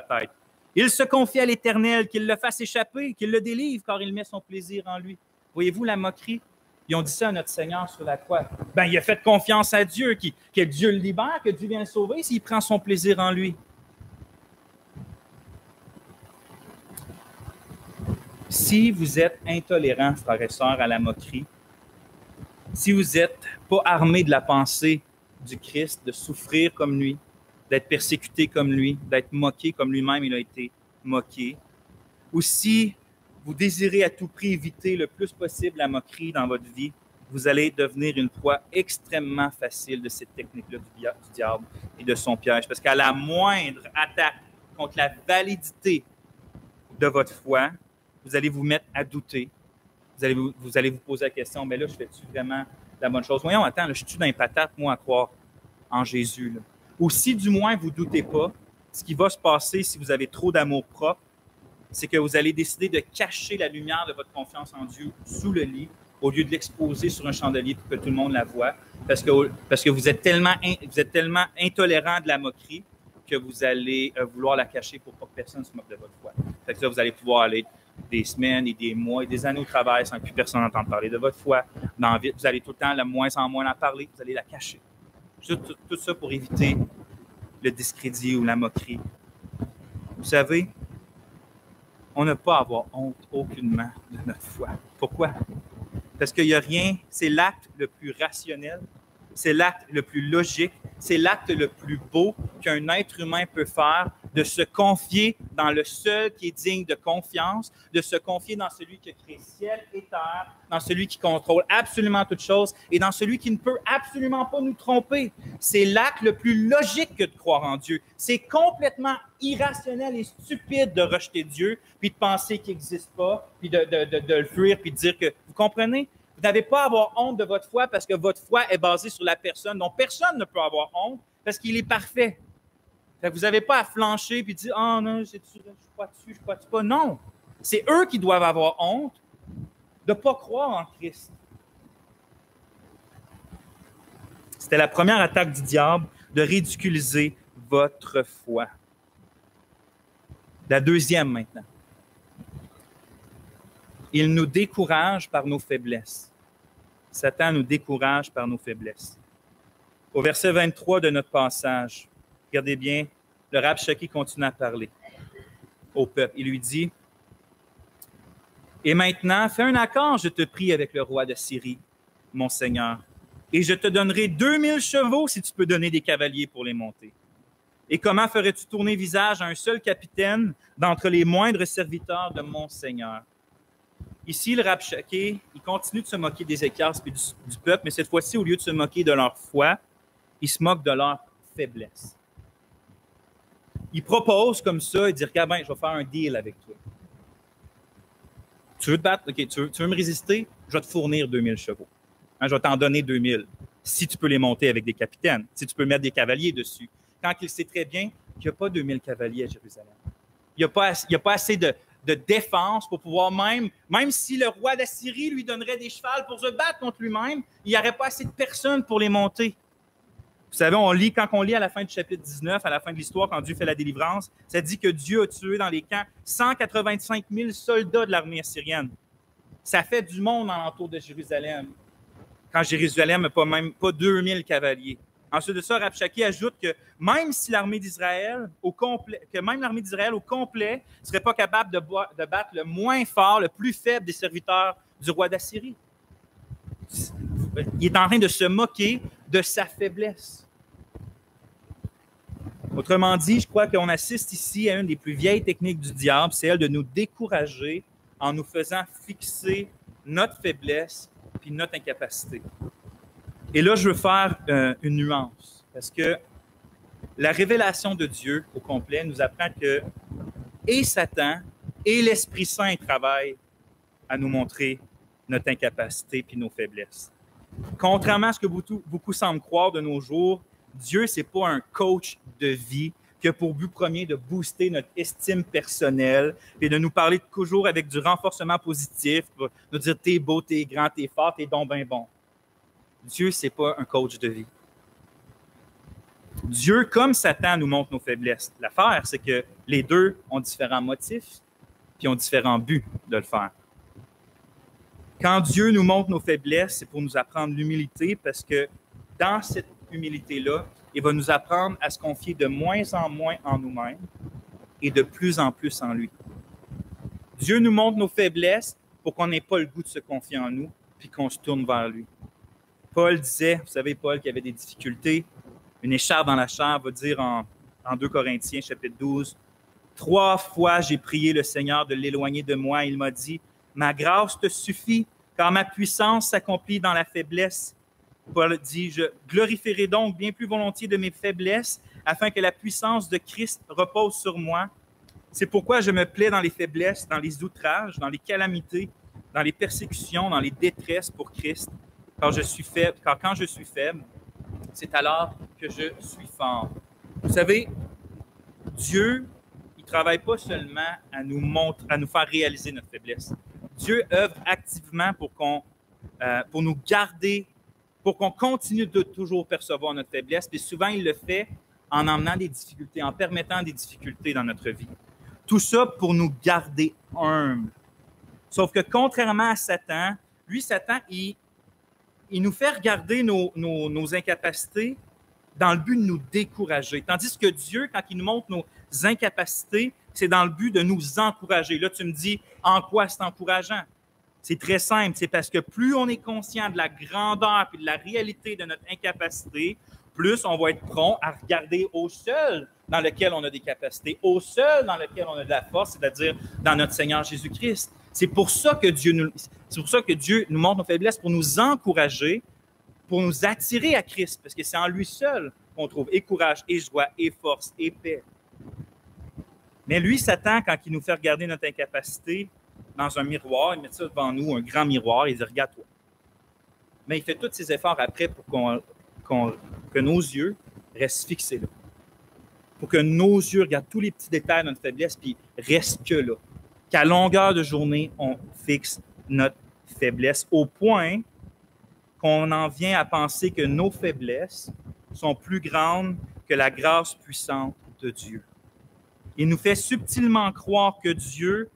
tête. « Ils se confient à l'Éternel, qu'il le fasse échapper, qu'il le délivre, car il met son plaisir en lui. » Voyez-vous la moquerie? Ils ont dit ça à notre Seigneur sur la croix. Ben, il a fait confiance à Dieu, que Dieu le libère, que Dieu vient le sauver s'il prend son plaisir en lui. Si vous êtes intolérants, frères et sœurs, à la moquerie, si vous n'êtes pas armés de la pensée du Christ, de souffrir comme lui, d'être persécuté comme lui, d'être moqué comme lui-même il a été moqué, ou si vous désirez à tout prix éviter le plus possible la moquerie dans votre vie, vous allez devenir une proie extrêmement facile de cette technique-là du diable et de son piège. Parce qu'à la moindre attaque contre la validité de votre foi, vous allez vous mettre à douter. Vous allez vous poser la question, mais là, je fais-tu vraiment la bonne chose? Voyons, attends, là, je suis dans les patates, moi, à croire en Jésus. Là. Ou si, du moins, vous ne doutez pas, ce qui va se passer si vous avez trop d'amour propre, c'est que vous allez décider de cacher la lumière de votre confiance en Dieu sous le lit au lieu de l'exposer sur un chandelier pour que tout le monde la voie, parce que vous êtes tellement intolérant de la moquerie que vous allez vouloir la cacher pour pas que personne se moque de votre foi. Fait que là, vous allez pouvoir aller des semaines et des mois et des années au travail sans que plus personne n'entende parler de votre foi. Vous allez tout le temps, de moins en moins en parler, vous allez la cacher. Tout ça pour éviter le discrédit ou la moquerie. Vous savez, on n'a pas à avoir honte aucunement de notre foi. Pourquoi? Parce qu'il n'y a rien, c'est l'acte le plus rationnel, c'est l'acte le plus logique, c'est l'acte le plus beau qu'un être humain peut faire, de se confier dans le seul qui est digne de confiance, de se confier dans celui qui a créé ciel et terre, dans celui qui contrôle absolument toutes choses et dans celui qui ne peut absolument pas nous tromper. C'est l'acte le plus logique que de croire en Dieu. C'est complètement irrationnel et stupide de rejeter Dieu, puis de penser qu'il n'existe pas, puis de le fuir, puis de dire que... Vous comprenez? Vous n'avez pas à avoir honte de votre foi parce que votre foi est basée sur la personne dont personne ne peut avoir honte parce qu'il est parfait. Fait que vous n'avez pas à flancher et dire « Ah non, je crois dessus, je crois pas. » Non, c'est eux qui doivent avoir honte de ne pas croire en Christ. C'était la première attaque du diable de ridiculiser votre foi. La deuxième maintenant. Il nous décourage par nos faiblesses. Satan nous décourage par nos faiblesses. Au verset 23 de notre passage, regardez bien, le Rabshakeh continue à parler au peuple. Il lui dit, « Et maintenant, fais un accord, je te prie, avec le roi de Syrie, mon Seigneur, et je te donnerai 2000 chevaux si tu peux donner des cavaliers pour les monter. Et comment ferais-tu tourner visage à un seul capitaine d'entre les moindres serviteurs de mon Seigneur? » Ici, le Rabshakeh, il continue de se moquer des Écarses et du peuple, mais cette fois-ci, au lieu de se moquer de leur foi, il se moque de leur faiblesse. Il propose comme ça, il dit, regarde bien, je vais faire un deal avec toi. Tu veux te battre? OK, tu veux me résister? Je vais te fournir 2000 chevaux. Hein, je vais t'en donner 2000. Si tu peux les monter avec des capitaines, si tu peux mettre des cavaliers dessus. Quand il sait très bien qu'il n'y a pas 2000 cavaliers à Jérusalem. Il n'y a pas assez de de défense pour pouvoir même si le roi d'Assyrie lui donnerait des chevals pour se battre contre lui-même, il n'y aurait pas assez de personnes pour les monter. Vous savez, quand on lit à la fin du chapitre 19, à la fin de l'histoire, quand Dieu fait la délivrance, ça dit que Dieu a tué dans les camps 185 000 soldats de l'armée assyrienne. Ça fait du monde alentour de Jérusalem. Quand Jérusalem n'a pas 2000 cavaliers. Ensuite de ça, Rabshakeh ajoute que même si l'armée d'Israël au complet ne serait pas capable de battre le moins fort, le plus faible des serviteurs du roi d'Assyrie. Il est en train de se moquer de sa faiblesse. Autrement dit, je crois qu'on assiste ici à une des plus vieilles techniques du diable, c'est elle de nous décourager en nous faisant fixer notre faiblesse puis notre incapacité. Et là, je veux faire une nuance, parce que la révélation de Dieu au complet nous apprend que et Satan et l'Esprit Saint travaillent à nous montrer notre incapacité puis nos faiblesses. Contrairement à ce que beaucoup semblent croire de nos jours, Dieu, ce n'est pas un coach de vie qui a pour but premier de booster notre estime personnelle et de nous parler toujours avec du renforcement positif, pour nous dire « t'es beau, t'es grand, t'es fort, t'es donc bien bon ». Dieu, ce n'est pas un coach de vie. Dieu, comme Satan, nous montre nos faiblesses. L'affaire, c'est que les deux ont différents motifs puis ont différents buts de le faire. Quand Dieu nous montre nos faiblesses, c'est pour nous apprendre l'humilité parce que dans cette humilité-là, il va nous apprendre à se confier de moins en moins en nous-mêmes et de plus en plus en lui. Dieu nous montre nos faiblesses pour qu'on n'ait pas le goût de se confier en nous puis qu'on se tourne vers lui. Paul disait, vous savez, Paul qui avait des difficultés, une écharpe dans la chair va dire en 2 Corinthiens, chapitre 12, « 3 fois j'ai prié le Seigneur de l'éloigner de moi. Il m'a dit, « Ma grâce te suffit, car ma puissance s'accomplit dans la faiblesse. » Paul dit, « Je glorifierai donc bien plus volontiers de mes faiblesses, afin que la puissance de Christ repose sur moi. C'est pourquoi je me plais dans les faiblesses, dans les outrages, dans les calamités, dans les persécutions, dans les détresses pour Christ. Car quand je suis faible, c'est alors que je suis fort. » Vous savez, Dieu, il ne travaille pas seulement à nous faire réaliser notre faiblesse. Dieu œuvre activement pour nous garder, pour qu'on continue de toujours percevoir notre faiblesse. Puis souvent, il le fait en emmenant des difficultés, en permettant des difficultés dans notre vie. Tout ça pour nous garder humbles. Sauf que contrairement à Satan, lui, Satan, il nous fait regarder nos incapacités dans le but de nous décourager. Tandis que Dieu, quand il nous montre nos incapacités, c'est dans le but de nous encourager. Là, tu me dis, en quoi c'est encourageant? C'est très simple, c'est parce que plus on est conscient de la grandeur et de la réalité de notre incapacité, plus on va être prompt à regarder au seul dans lequel on a des capacités, au seul dans lequel on a de la force, c'est-à-dire dans notre Seigneur Jésus-Christ. C'est pour ça que Dieu nous montre nos faiblesses, pour nous encourager, pour nous attirer à Christ, parce que c'est en lui seul qu'on trouve et courage, et joie, et force, et paix. Mais lui, Satan, quand il nous fait regarder notre incapacité dans un miroir, il met ça devant nous, un grand miroir, il dit « Regarde-toi ». Mais il fait tous ses efforts après pour que nos yeux restent fixés là. Pour que nos yeux regardent tous les petits détails de notre faiblesse, puis restent que là. Qu'à longueur de journée, on fixe notre faiblesse au point qu'on en vient à penser que nos faiblesses sont plus grandes que la grâce puissante de Dieu. Il nous fait subtilement croire que Dieu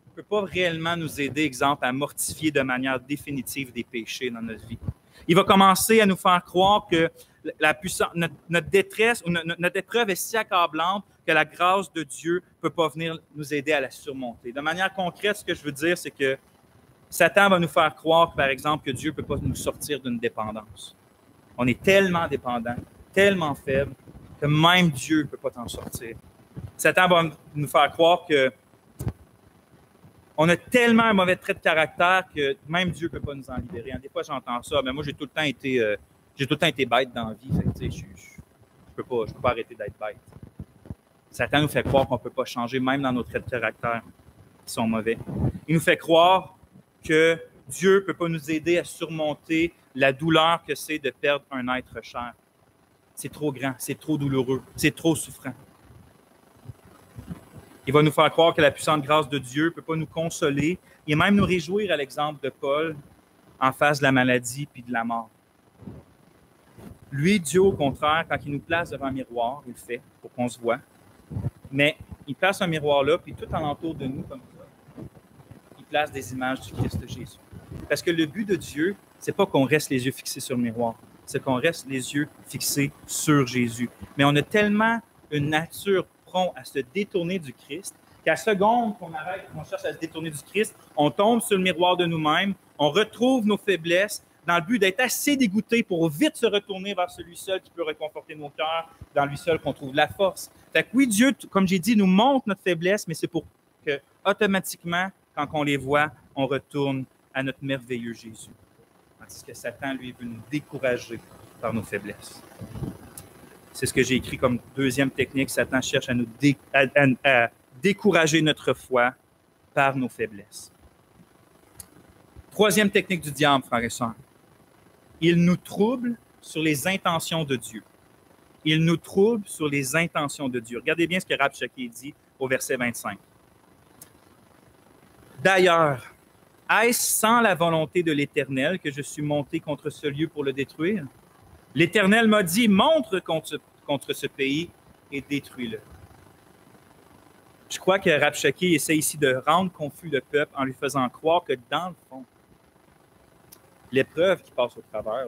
ne peut pas réellement nous aider, exemple, à mortifier de manière définitive des péchés dans notre vie. Il va commencer à nous faire croire que notre détresse ou notre épreuve est si accablante que la grâce de Dieu ne peut pas venir nous aider à la surmonter. De manière concrète, ce que je veux dire, c'est que Satan va nous faire croire, par exemple, que Dieu ne peut pas nous sortir d'une dépendance. On est tellement dépendant, tellement faible, que même Dieu ne peut pas t'en sortir. Satan va nous faire croire que on a tellement un mauvais trait de caractère que même Dieu ne peut pas nous en libérer. Des fois, j'entends ça, mais moi, j'ai tout le temps été bête dans la vie. Fait que, je ne peux pas arrêter d'être bête. Satan nous fait croire qu'on ne peut pas changer, même dans nos traits de caractère qui sont mauvais. Il nous fait croire que Dieu ne peut pas nous aider à surmonter la douleur que c'est de perdre un être cher. C'est trop grand, c'est trop douloureux, c'est trop souffrant. Il va nous faire croire que la puissante grâce de Dieu ne peut pas nous consoler et même nous réjouir à l'exemple de Paul en face de la maladie puis de la mort. Lui, Dieu, au contraire, quand il nous place devant un miroir, il le fait pour qu'on se voit, mais il place un miroir là, puis tout alentour de nous, comme ça, il place des images du Christ Jésus. Parce que le but de Dieu, c'est pas qu'on reste les yeux fixés sur le miroir, c'est qu'on reste les yeux fixés sur Jésus. Mais on a tellement une nature prompt à se détourner du Christ qu'à la seconde qu'on arrête, qu'on cherche à se détourner du Christ, on tombe sur le miroir de nous-mêmes, on retrouve nos faiblesses dans le but d'être assez dégoûté pour vite se retourner vers celui seul qui peut réconforter nos cœurs, dans lui seul qu'on trouve la force. Fait que oui, Dieu, comme j'ai dit, nous montre notre faiblesse, mais c'est pour que, automatiquement, quand on les voit, on retourne à notre merveilleux Jésus. Parce que Satan, lui, veut nous décourager par nos faiblesses. C'est ce que j'ai écrit comme deuxième technique. Satan cherche à nous à décourager notre foi par nos faiblesses. Troisième technique du diable, frères et sœurs. Il nous trouble sur les intentions de Dieu. Il nous trouble sur les intentions de Dieu. Regardez bien ce que Rabshakeh dit au verset 25. D'ailleurs, est-ce sans la volonté de l'Éternel que je suis monté contre ce lieu pour le détruire? L'Éternel m'a dit, montre contre ce pays et détruis-le. Je crois que Rabshakeh essaie ici de rendre confus le peuple en lui faisant croire que dans le fond, l'épreuve qui passe au travers,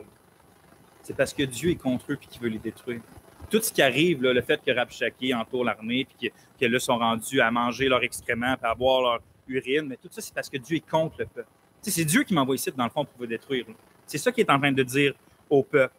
c'est parce que Dieu est contre eux et qu'il veut les détruire. Tout ce qui arrive, là, le fait que Rabshakeh entoure l'armée et que là sont rendus à manger leurs excréments et à boire leur urine, mais tout ça, c'est parce que Dieu est contre le peuple. C'est Dieu qui m'envoie ici, dans le fond, pour vous détruire. C'est ça qu'il est en train de dire au peuple.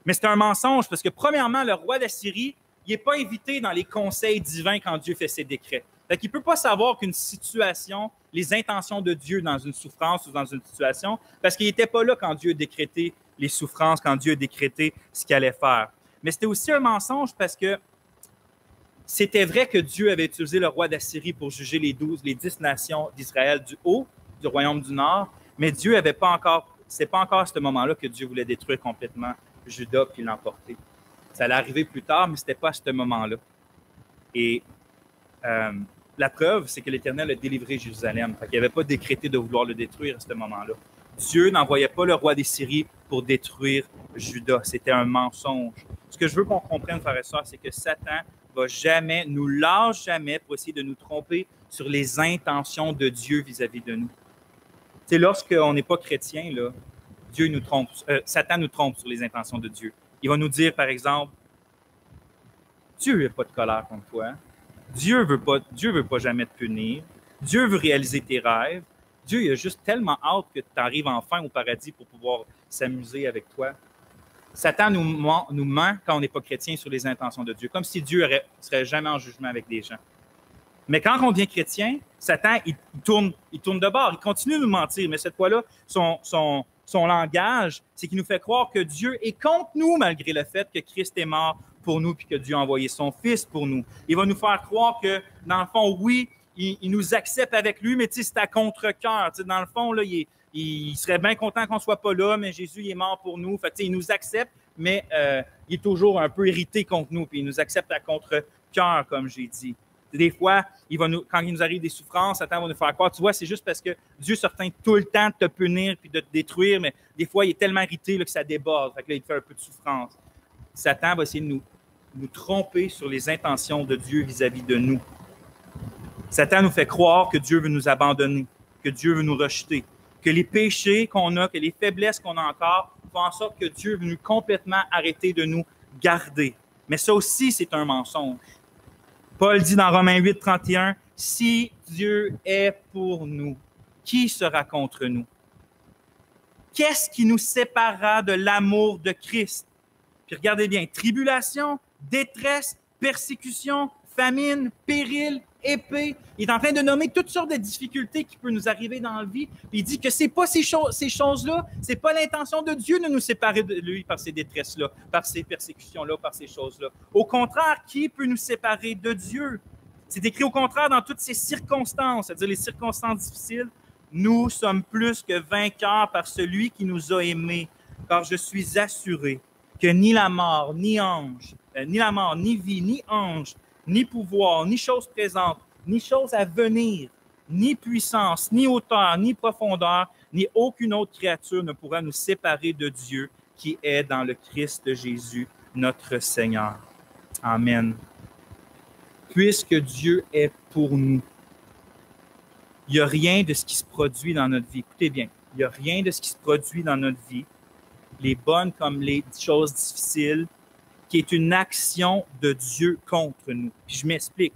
Mais c'est un mensonge parce que, premièrement, le roi d'Assyrie, il n'est pas invité dans les conseils divins quand Dieu fait ses décrets. Fait qu'il ne peut pas savoir qu'une situation, les intentions de Dieu dans une souffrance ou dans une situation, parce qu'il n'était pas là quand Dieu a décrété les souffrances, quand Dieu a décrété ce qu'il allait faire. Mais c'était aussi un mensonge parce que c'était vrai que Dieu avait utilisé le roi d'Assyrie pour juger les 10 nations d'Israël du haut, du royaume du nord, mais Dieu n'avait pas encore, c'est pas encore à ce moment-là que Dieu voulait détruire complètement Juda puis l'emporter. Ça allait arriver plus tard, mais ce n'était pas à ce moment-là. Et la preuve, c'est que l'Éternel a délivré Jérusalem. Il n'avait pas décrété de vouloir le détruire à ce moment-là. Dieu n'envoyait pas le roi des Syries pour détruire Juda. C'était un mensonge. Ce que je veux qu'on comprenne, frères et sœurs, c'est que Satan va jamais, nous lâche jamais pour essayer de nous tromper sur les intentions de Dieu vis-à-vis de nous. Tu sais, lorsqu'on n'est pas chrétien, là, Dieu nous trompe, Satan nous trompe sur les intentions de Dieu. Il va nous dire, par exemple, Dieu n'a pas de colère contre toi. Dieu veut pas jamais te punir. Dieu veut réaliser tes rêves. Dieu il a juste tellement hâte que tu arrives enfin au paradis pour pouvoir s'amuser avec toi. Satan nous ment quand on n'est pas chrétien sur les intentions de Dieu, comme si Dieu ne serait jamais en jugement avec des gens. Mais quand on devient chrétien, Satan, il tourne de bord. Il continue de nous mentir, mais cette fois-là, son langage, c'est qu'il nous fait croire que Dieu est contre nous malgré le fait que Christ est mort pour nous puis que Dieu a envoyé son Fils pour nous. Il va nous faire croire que, dans le fond, oui, il nous accepte avec lui, mais c'est à contre-cœur. Dans le fond, là, il serait bien content qu'on ne soit pas là, mais Jésus il est mort pour nous. Fait, il nous accepte, mais il est toujours un peu irrité contre nous, puis il nous accepte à contre-cœur, comme j'ai dit. Des fois, quand il nous arrive des souffrances, Satan va nous faire croire, tu vois, c'est juste parce que Dieu se retient tout le temps de te punir puis de te détruire, mais des fois, il est tellement irrité là, que ça déborde. Fait que là, il te fait un peu de souffrance. Satan va essayer de nous tromper sur les intentions de Dieu vis-à-vis de nous. Satan nous fait croire que Dieu veut nous abandonner, que Dieu veut nous rejeter, que les péchés qu'on a, que les faiblesses qu'on a encore font en sorte que Dieu veut nous complètement arrêter de nous garder. Mais ça aussi, c'est un mensonge. Paul dit dans Romains 8, 31, « Si Dieu est pour nous, qui sera contre nous? Qu'est-ce qui nous séparera de l'amour de Christ? » Puis regardez bien, tribulation, détresse, persécution, famine, péril, épée. Il est en train de nommer toutes sortes de difficultés qui peuvent nous arriver dans la vie. Puis il dit que c'est pas ces choses-là, c'est pas l'intention de Dieu de nous séparer de lui par ces détresses-là, par ces persécutions-là, par ces choses-là. Au contraire, qui peut nous séparer de Dieu? C'est écrit au contraire dans toutes ces circonstances, c'est-à-dire les circonstances difficiles. Nous sommes plus que vainqueurs par celui qui nous a aimés, car je suis assuré que ni la mort, ni vie, ni ange, ni pouvoir, ni chose présente, ni chose à venir, ni puissance, ni hauteur, ni profondeur, ni aucune autre créature ne pourra nous séparer de Dieu qui est dans le Christ Jésus, notre Seigneur. Amen. Puisque Dieu est pour nous, il n'y a rien de ce qui se produit dans notre vie. Écoutez bien, il n'y a rien de ce qui se produit dans notre vie, les bonnes comme les choses difficiles, qui est une action de Dieu contre nous. Puis je m'explique.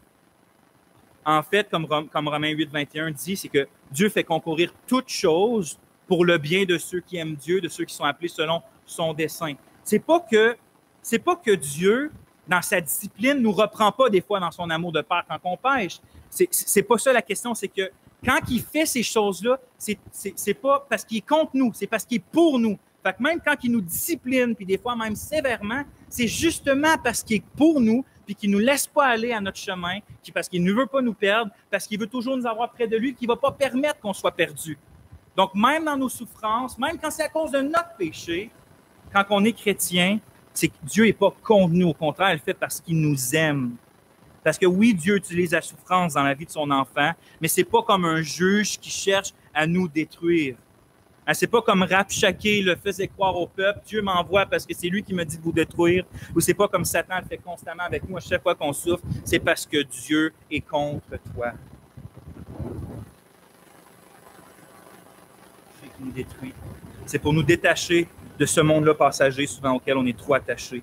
En fait, comme Romains 8, 21 dit, c'est que Dieu fait concourir toutes choses pour le bien de ceux qui aiment Dieu, de ceux qui sont appelés selon son dessein. C'est pas que Dieu, dans sa discipline, nous reprend pas des fois dans son amour de Père quand on pêche. C'est pas ça la question, c'est que quand il fait ces choses-là, c'est pas parce qu'il est contre nous, c'est parce qu'il est pour nous. Fait que même quand il nous discipline, puis des fois même sévèrement, c'est justement parce qu'il est pour nous, puis qu'il ne nous laisse pas aller à notre chemin, puis parce qu'il ne veut pas nous perdre, parce qu'il veut toujours nous avoir près de lui, qu'il ne va pas permettre qu'on soit perdu. Donc, même dans nos souffrances, même quand c'est à cause de notre péché, quand on est chrétien, c'est que Dieu n'est pas contre nous. Au contraire, il le fait parce qu'il nous aime. Parce que oui, Dieu utilise la souffrance dans la vie de son enfant, mais ce n'est pas comme un juge qui cherche à nous détruire. C'est pas comme Rabshakeh le faisait croire au peuple, Dieu m'envoie parce que c'est lui qui me dit de vous détruire, ou c'est pas comme Satan le fait constamment avec nous à chaque fois qu'on souffre, c'est parce que Dieu est contre toi. C'est qui nous détruit. C'est pour nous détacher de ce monde-là passager, souvent auquel on est trop attaché.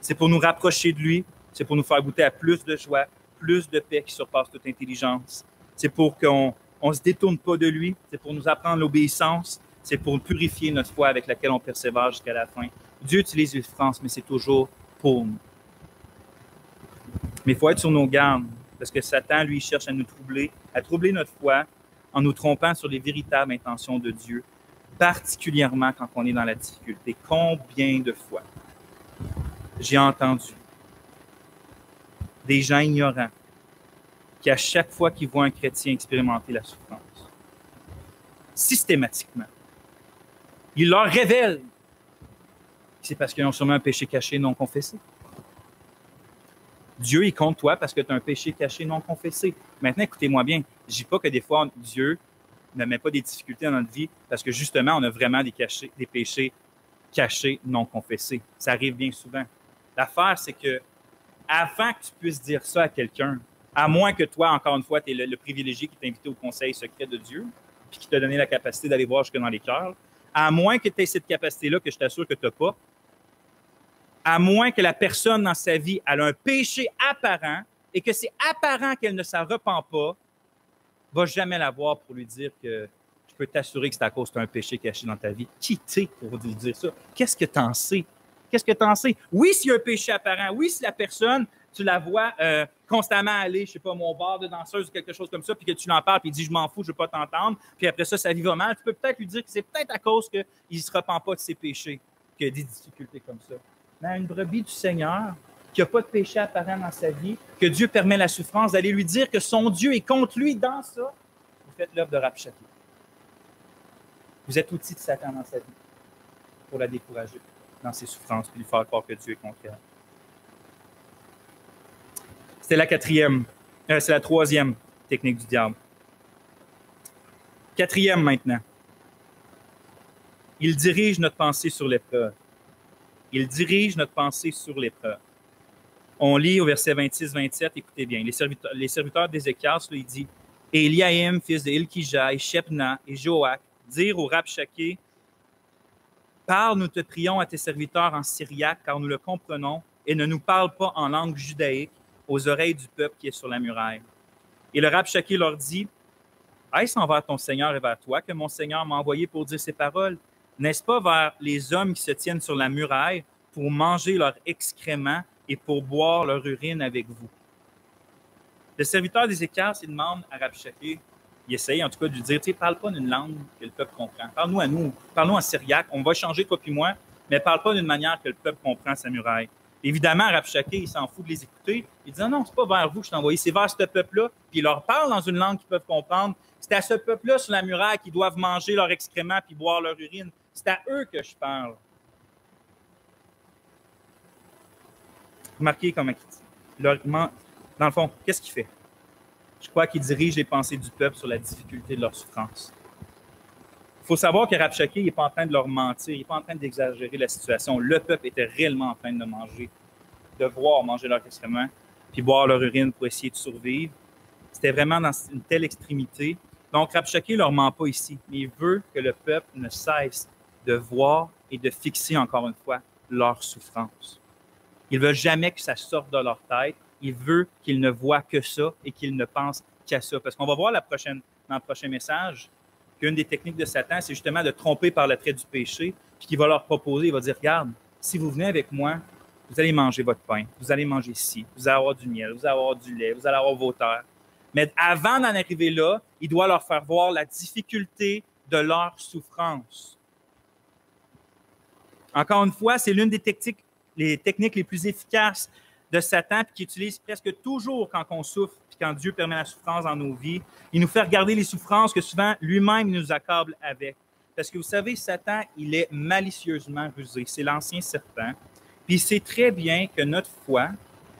C'est pour nous rapprocher de lui, c'est pour nous faire goûter à plus de joie, plus de paix qui surpasse toute intelligence. C'est pour qu'on ne se détourne pas de lui, c'est pour nous apprendre l'obéissance, c'est pour purifier notre foi avec laquelle on persévère jusqu'à la fin. Dieu utilise les souffrances, mais c'est toujours pour nous. Mais il faut être sur nos gardes, parce que Satan, lui, cherche à troubler notre foi en nous trompant sur les véritables intentions de Dieu, particulièrement quand on est dans la difficulté. Combien de fois j'ai entendu des gens ignorants qui, à chaque fois qu'ils voient un chrétien expérimenter la souffrance, systématiquement, il leur révèle que c'est parce qu'ils ont sûrement un péché caché non confessé. Dieu est contre toi parce que tu as un péché caché non confessé. Maintenant, écoutez-moi bien, je ne dis pas que des fois, Dieu ne met pas des difficultés dans notre vie parce que justement, on a vraiment des péchés cachés non confessés. Ça arrive bien souvent. L'affaire, c'est que avant que tu puisses dire ça à quelqu'un, à moins que toi, encore une fois, tu es le privilégié qui t'a invité au conseil secret de Dieu, puis qui t'a donné la capacité d'aller voir jusque dans les cœurs, à moins que tu aies cette capacité-là, que je t'assure que tu n'as pas, à moins que la personne dans sa vie elle a un péché apparent et que c'est apparent qu'elle ne s'en repent pas, va jamais la voir pour lui dire que je peux t'assurer que c'est à cause d'un péché caché dans ta vie. Qui t'es pour lui dire ça? Qu'est-ce que t'en sais? Qu'est-ce que t'en sais? Oui, s'il y a un péché apparent, oui, si la personne, tu la vois constamment aller, je sais pas, mon bar de danseuse ou quelque chose comme ça, puis que tu l'en parles, puis il dit « je m'en fous, je veux pas t'entendre », puis après ça, sa vie va mal, tu peux peut-être lui dire que c'est peut-être à cause qu'il ne se repent pas de ses péchés qu'il y a des difficultés comme ça. Mais une brebis du Seigneur qui n'a pas de péché apparent dans sa vie, que Dieu permet la souffrance, d'aller lui dire que son Dieu est contre lui dans ça, vous faites l'œuvre de Rabshakeh. Vous êtes outil de Satan dans sa vie pour la décourager dans ses souffrances puis lui faire croire que Dieu est contre elle. C'est la troisième technique du diable. Quatrième maintenant. Il dirige notre pensée sur l'épreuve. Il dirige notre pensée sur l'épreuve. On lit au verset 26-27, écoutez bien, les serviteurs d'Ézéchias, il dit « Et Eliaïm, fils de Hilkija, et Shebna, et Joach, dirent au Rabshakeh, « Parle, nous te prions, à tes serviteurs en syriaque, car nous le comprenons, et ne nous parle pas en langue judaïque aux oreilles du peuple qui est sur la muraille. » Et le Rabshakeh leur dit, « Est-ce envers ton Seigneur et vers toi que mon Seigneur m'a envoyé pour dire ces paroles? N'est-ce pas vers les hommes qui se tiennent sur la muraille pour manger leurs excréments et pour boire leur urine avec vous? » Le serviteur d'Ézéchias, il demande à Rabshakeh, il essaye en tout cas de lui dire, tu sais, parle pas d'une langue que le peuple comprend. Parle-nous à nous, parle-nous en syriaque, on va changer toi puis moi, mais parle pas d'une manière que le peuple comprend sa muraille. Évidemment, Rabshakeh, il s'en fout de les écouter. Il dit, non, c'est pas vers vous que je t'ai envoyé, c'est vers ce peuple-là. Puis il leur parle dans une langue qu'ils peuvent comprendre. C'est à ce peuple-là sur la muraille qu'ils doivent manger leurs excréments puis boire leur urine. C'est à eux que je parle. Remarquez comment il dit. Dans le fond, qu'est-ce qu'il fait? Je crois qu'il dirige les pensées du peuple sur la difficulté de leur souffrance. Il faut savoir que Rabshakeh n'est pas en train de leur mentir, il n'est pas en train d'exagérer la situation. Le peuple était réellement en train de manger, de voir manger leur excrément, puis boire leur urine pour essayer de survivre. C'était vraiment dans une telle extrémité. Donc, Rabshakeh ne leur ment pas ici, mais il veut que le peuple ne cesse de voir et de fixer, encore une fois, leur souffrance. Il ne veut jamais que ça sorte de leur tête. Il veut qu'ils ne voient que ça et qu'ils ne pensent qu'à ça. Parce qu'on va voir dans le prochain message qu'une des techniques de Satan, c'est justement de tromper par le trait du péché, puis qu'il va leur proposer, il va dire, regarde, si vous venez avec moi, vous allez manger votre pain, vous allez manger ci, vous allez avoir du miel, vous allez avoir du lait, vous allez avoir vos terres. Mais avant d'en arriver là, il doit leur faire voir la difficulté de leur souffrance. Encore une fois, c'est l'une des techniques les plus efficaces de Satan, puis qu'il utilise presque toujours quand on souffre, puis quand Dieu permet la souffrance dans nos vies. Il nous fait regarder les souffrances que souvent lui-même il nous accable avec. Parce que vous savez, Satan, il est malicieusement rusé. C'est l'ancien serpent. Puis il sait très bien que notre foi,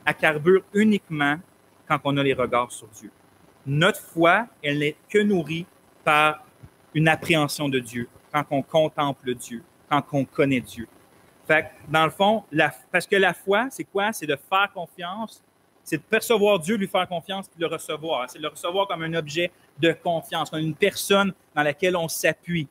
elle carbure uniquement quand on a les regards sur Dieu. Notre foi, elle n'est que nourrie par une appréhension de Dieu, quand on contemple Dieu, quand on connaît Dieu. Fait que, dans le fond, parce que la foi, c'est quoi? C'est de faire confiance, c'est de percevoir Dieu, lui faire confiance, puis de le recevoir. C'est de le recevoir comme un objet de confiance, comme une personne dans laquelle on s'appuie.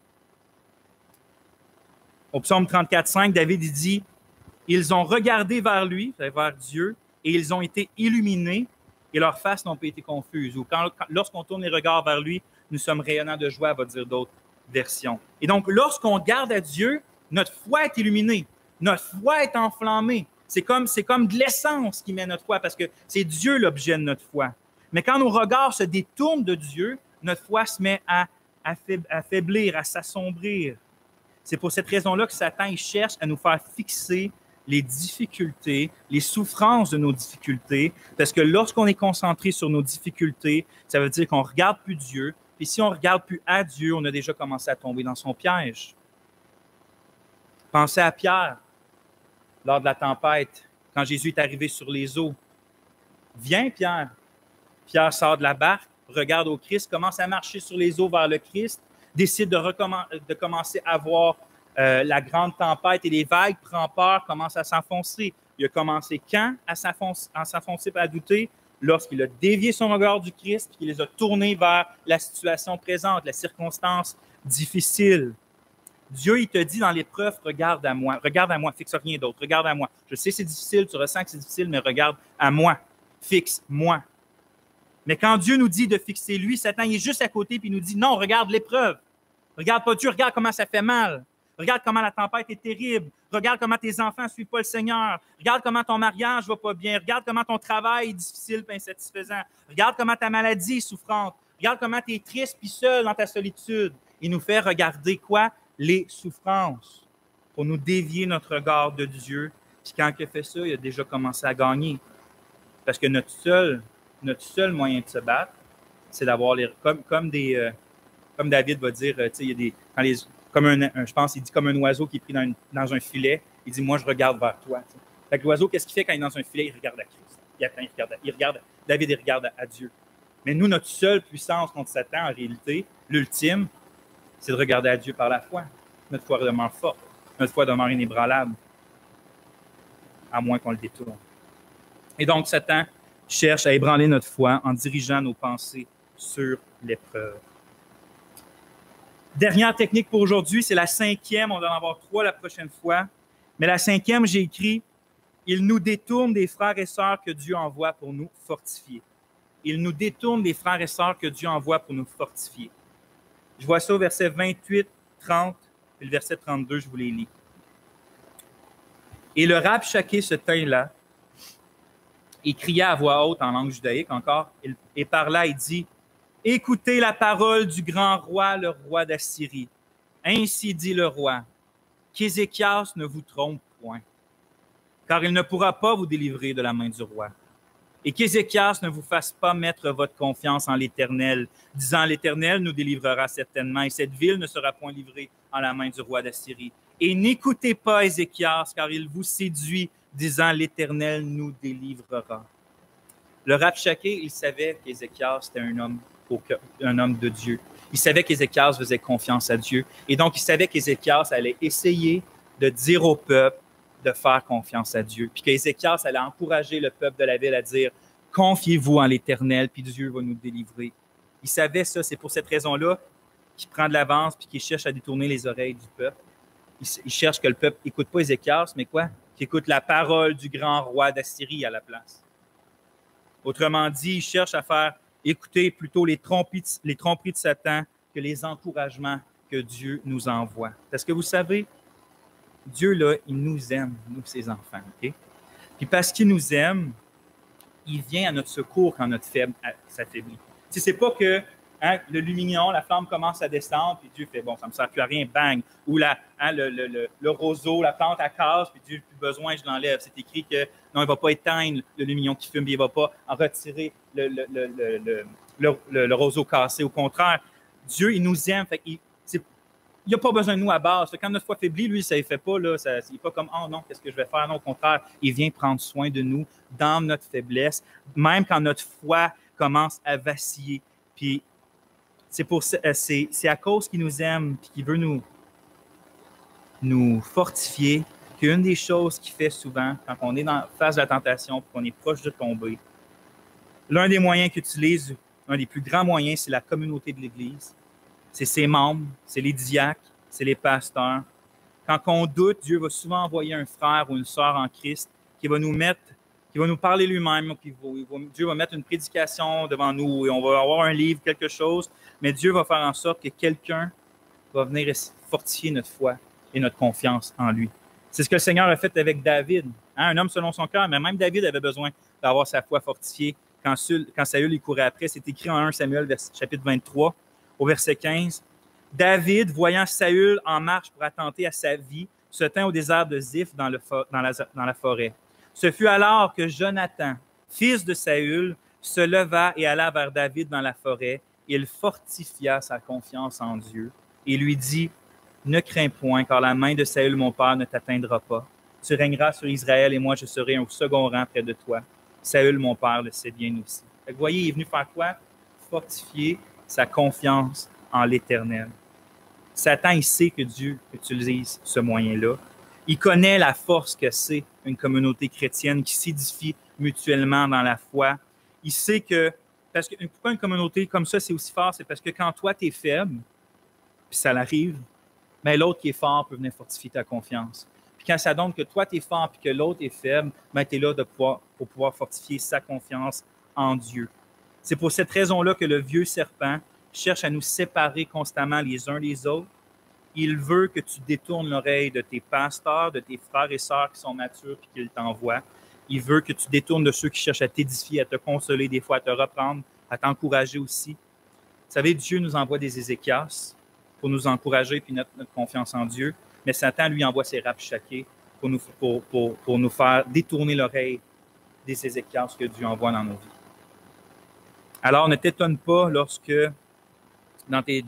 Au psaume 34,5, David il dit « Ils ont regardé vers lui, vers Dieu, et ils ont été illuminés, et leurs faces n'ont pas été confuses. » Ou lorsqu'on tourne les regards vers lui, nous sommes rayonnants de joie, va dire d'autres versions. Et donc, lorsqu'on regarde à Dieu, notre foi est illuminée. Notre foi est enflammée. C'est comme de l'essence qui met notre foi, parce que c'est Dieu l'objet de notre foi. Mais quand nos regards se détournent de Dieu, notre foi se met à affaiblir, à s'assombrir. C'est pour cette raison-là que Satan il cherche à nous faire fixer les difficultés, les souffrances de nos difficultés, parce que lorsqu'on est concentré sur nos difficultés, ça veut dire qu'on ne regarde plus Dieu, puis si on ne regarde plus à Dieu, on a déjà commencé à tomber dans son piège. Pensez à Pierre. Lors de la tempête, quand Jésus est arrivé sur les eaux. Viens, Pierre. Pierre sort de la barque, regarde au Christ, commence à marcher sur les eaux vers le Christ, décide de commencer à voir la grande tempête et les vagues, prend peur, commence à s'enfoncer. Il a commencé quand à s'enfoncer et à douter? Lorsqu'il a dévié son regard du Christ et qu'il les a tournés vers la situation présente, la circonstance difficile. Dieu, il te dit dans l'épreuve, regarde à moi, fixe rien d'autre, regarde à moi. Je sais que c'est difficile, tu ressens que c'est difficile, mais regarde à moi, fixe-moi. Mais quand Dieu nous dit de fixer lui, Satan il est juste à côté puis il nous dit non, regarde l'épreuve. Regarde pas Dieu, regarde comment ça fait mal. Regarde comment la tempête est terrible. Regarde comment tes enfants ne suivent pas le Seigneur. Regarde comment ton mariage va pas bien. Regarde comment ton travail est difficile et insatisfaisant. Regarde comment ta maladie est souffrante. Regarde comment tu es triste puis seul dans ta solitude. Il nous fait regarder quoi? Les souffrances, pour nous dévier notre regard de Dieu. Puis quand il a fait ça, il a déjà commencé à gagner. Parce que notre seul moyen de se battre, c'est d'avoir comme David va dire, il y a des je pense il dit comme un oiseau qui est pris dans un filet, il dit moi je regarde vers toi. T'sais. Fait que l'oiseau, qu'est-ce qu'il fait quand il est dans un filet? Il regarde à Christ. David il regarde à Dieu. Mais nous, notre seule puissance contre Satan, en réalité, l'ultime, c'est de regarder à Dieu par la foi. Notre foi demeure forte. Notre foi demeure inébranlable. À moins qu'on le détourne. Et donc, Satan cherche à ébranler notre foi en dirigeant nos pensées sur l'épreuve. Dernière technique pour aujourd'hui, c'est la 5e. On va en avoir 3 la prochaine fois. Mais la 5e, j'ai écrit « Il nous détourne des frères et sœurs que Dieu envoie pour nous fortifier. » Il nous détourne des frères et sœurs que Dieu envoie pour nous fortifier. Je vois ça au verset 28, 30 et le verset 32, je vous les lis. Et le Rabshakeh se tint là et cria à voix haute en langue judaïque encore, et par là il dit « Écoutez la parole du grand roi, le roi d'Assyrie. Ainsi dit le roi, qu'Ézéchias ne vous trompe point, car il ne pourra pas vous délivrer de la main du roi. Et qu'Ézéchias ne vous fasse pas mettre votre confiance en l'Éternel, disant l'Éternel nous délivrera certainement, et cette ville ne sera point livrée en la main du roi d'Assyrie. Et n'écoutez pas Ézéchias, car il vous séduit, disant l'Éternel nous délivrera. » Le Rabshakeh, il savait qu'Ézéchias, c'était un homme de Dieu. Il savait qu'Ézéchias faisait confiance à Dieu. Et donc, il savait qu'Ézéchias allait essayer de dire au peuple de faire confiance à Dieu. Puis qu'Ézéchias allait encourager le peuple de la ville à dire « Confiez-vous en l'Éternel, puis Dieu va nous délivrer. » Il savait ça. C'est pour cette raison-là qu'il prend de l'avance puis qu'il cherche à détourner les oreilles du peuple. Il cherche que le peuple n'écoute pas Ézéchias, mais quoi? Qu'il écoute la parole du grand roi d'Assyrie à la place. Autrement dit, il cherche à faire écouter plutôt les tromperies de Satan que les encouragements que Dieu nous envoie. Parce que vous savez, Dieu, là, il nous aime, nous, ses enfants. Okay? Puis parce qu'il nous aime, il vient à notre secours quand notre faible s'affaiblit. Tu sais, c'est pas que le lumignon, la flamme commence à descendre, puis Dieu fait, bon, ça ne me sert plus à rien, bang. Ou le roseau, la plante, elle casse, puis Dieu n'a plus besoin, je l'enlève. C'est écrit que non, il ne va pas éteindre le lumignon qui fume, puis il ne va pas en retirer le roseau cassé. Au contraire, Dieu, il nous aime. Fait il n'a pas besoin de nous à base. Quand notre foi faiblit, lui, ça ne fait pas. Là, il n'est pas comme, oh non, qu'est-ce que je vais faire? Non, au contraire, il vient prendre soin de nous dans notre faiblesse, même quand notre foi commence à vaciller. Puis, c'est à cause qu'il nous aime et qu'il veut nous fortifier qu'une des choses qu'il fait souvent quand on est face à la tentation et qu'on est proche de tomber, l'un des moyens qu'il utilise, un des plus grands moyens, c'est la communauté de l'Église. C'est ses membres, c'est les diacres, c'est les pasteurs. Quand on doute, Dieu va souvent envoyer un frère ou une sœur en Christ qui va nous parler lui-même. Dieu va mettre une prédication devant nous et on va avoir un livre, quelque chose, mais Dieu va faire en sorte que quelqu'un va venir fortifier notre foi et notre confiance en lui. C'est ce que le Seigneur a fait avec David, un homme selon son cœur, mais même David avait besoin d'avoir sa foi fortifiée quand Saül y courait après. C'est écrit en 1 Samuel, chapitre 23, au verset 15. David, voyant Saül en marche pour attenter à sa vie, se tint au désert de Ziph dans la forêt. Ce fut alors que Jonathan, fils de Saül, se leva et alla vers David dans la forêt. Il fortifia sa confiance en Dieu et lui dit, « Ne crains point, car la main de Saül, mon père, ne t'atteindra pas. Tu régneras sur Israël et moi, je serai au second rang près de toi. Saül, mon père, le sait bien aussi. » Vous voyez, il est venu faire quoi? Fortifier sa confiance en l'Éternel. Satan, il sait que Dieu utilise ce moyen-là. Il connaît la force que c'est une communauté chrétienne qui s'édifie mutuellement dans la foi. Il sait que, parce que pourquoi une communauté comme ça, c'est aussi fort, c'est parce que quand toi, tu es faible, puis ça l'arrive, mais l'autre qui est fort peut venir fortifier ta confiance. Puis quand ça donne que toi, tu es fort puis que l'autre est faible, ben, tu es là pour pouvoir fortifier sa confiance en Dieu. C'est pour cette raison-là que le vieux serpent cherche à nous séparer constamment les uns des autres. Il veut que tu détournes l'oreille de tes pasteurs, de tes frères et sœurs qui sont matures et qu'il t'envoie. Il veut que tu détournes de ceux qui cherchent à t'édifier, à te consoler, des fois à te reprendre, à t'encourager aussi. Vous savez, Dieu nous envoie des Ézéchias pour nous encourager et notre confiance en Dieu, mais Satan lui envoie ses Rabshakeh pour nous faire détourner l'oreille des Ézéchias que Dieu envoie dans nos vies. Alors, ne t'étonne pas lorsque dans tes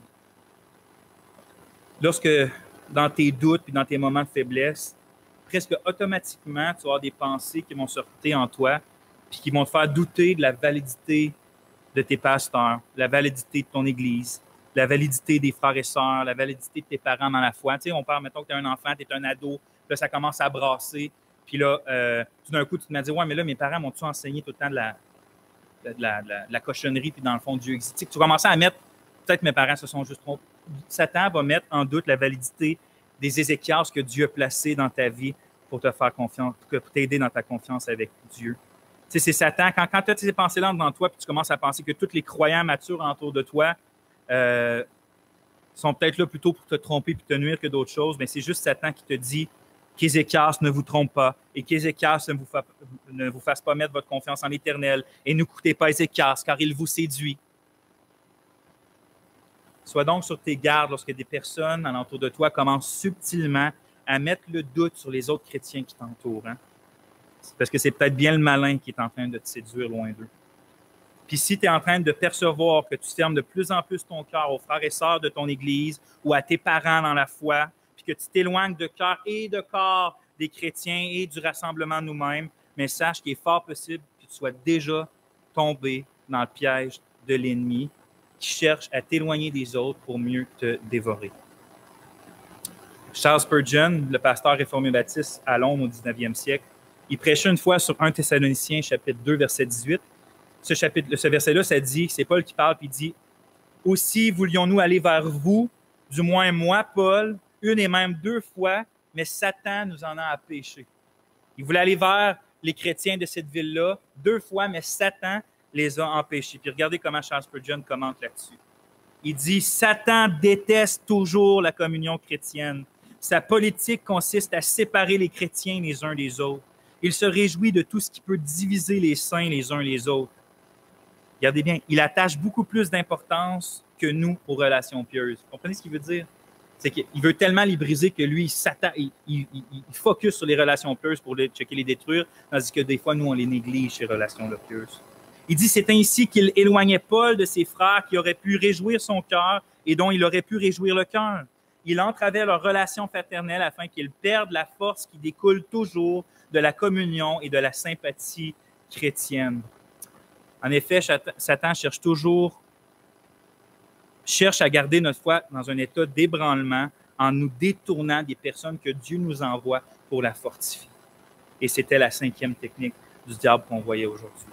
doutes et dans tes moments de faiblesse, presque automatiquement, tu vas avoir des pensées qui vont sortir en toi puis qui vont te faire douter de la validité de tes pasteurs, la validité de ton Église, la validité des frères et sœurs, la validité de tes parents dans la foi. Tu sais, on parle, mettons que tu es un enfant, tu es un ado, là, ça commence à brasser, puis là, tout d'un coup, tu te m'as dit, ouais, mais là, mes parents m'ont-tu enseigné tout le temps de la cochonnerie, puis dans le fond, Dieu existe. Tu sais, tu commences à mettre, peut-être que mes parents se sont juste trompés. Satan va mettre en doute la validité des Ézéchias que Dieu a placés dans ta vie pour te faire confiance, pour t'aider dans ta confiance avec Dieu. Tu sais, c'est Satan, quand tu as ces pensées-là devant toi, puis tu commences à penser que tous les croyants matures autour de toi sont peut-être là plutôt pour te tromper et te nuire que d'autres choses, mais c'est juste Satan qui te dit qu'Ézéchias ne vous trompe pas et qu'Ézéchias ne vous fasse pas mettre votre confiance en l'Éternel et n'écoutez pas Ézéchias car il vous séduit. Sois donc sur tes gardes lorsque des personnes alentour de toi commencent subtilement à mettre le doute sur les autres chrétiens qui t'entourent. Hein? Parce que c'est peut-être bien le malin qui est en train de te séduire loin d'eux. Puis si tu es en train de percevoir que tu fermes de plus en plus ton cœur aux frères et sœurs de ton Église ou à tes parents dans la foi, puis que tu t'éloignes de cœur et de corps des chrétiens et du rassemblement nous-mêmes, mais sache qu'il est fort possible que tu sois déjà tomber dans le piège de l'ennemi qui cherche à t'éloigner des autres pour mieux te dévorer. Charles Spurgeon, le pasteur réformé baptiste à Londres au 19e siècle, il prêchait une fois sur 1 Thessaloniciens, chapitre 2, verset 18. Ce verset-là, ça dit, c'est Paul qui parle, puis il dit « Aussi voulions-nous aller vers vous, du moins moi, Paul, une et même 2 fois, mais Satan nous en a empêchés. » Il voulait aller vers les chrétiens de cette ville-là 2 fois, mais Satan les a empêchés. Puis regardez comment Charles Spurgeon commente là-dessus. Il dit « Satan déteste toujours la communion chrétienne. Sa politique consiste à séparer les chrétiens les uns des autres. Il se réjouit de tout ce qui peut diviser les saints les uns les autres. » Regardez bien, il attache beaucoup plus d'importance que nous aux relations pieuses. Vous comprenez ce qu'il veut dire? C'est qu'il veut tellement les briser que lui, il focus sur les relations pieuses pour checker les détruire, tandis que des fois, nous, on les néglige, ces relations-là pieuses. Il dit, c'est ainsi qu'il éloignait Paul de ses frères qui auraient pu réjouir son cœur et dont il aurait pu réjouir le cœur. Il entravait leur relation fraternelle afin qu'ils perdent la force qui découle toujours de la communion et de la sympathie chrétienne. En effet, Satan cherche à garder notre foi dans un état d'ébranlement en nous détournant des personnes que Dieu nous envoie pour la fortifier. Et c'était la 5e technique du diable qu'on voyait aujourd'hui.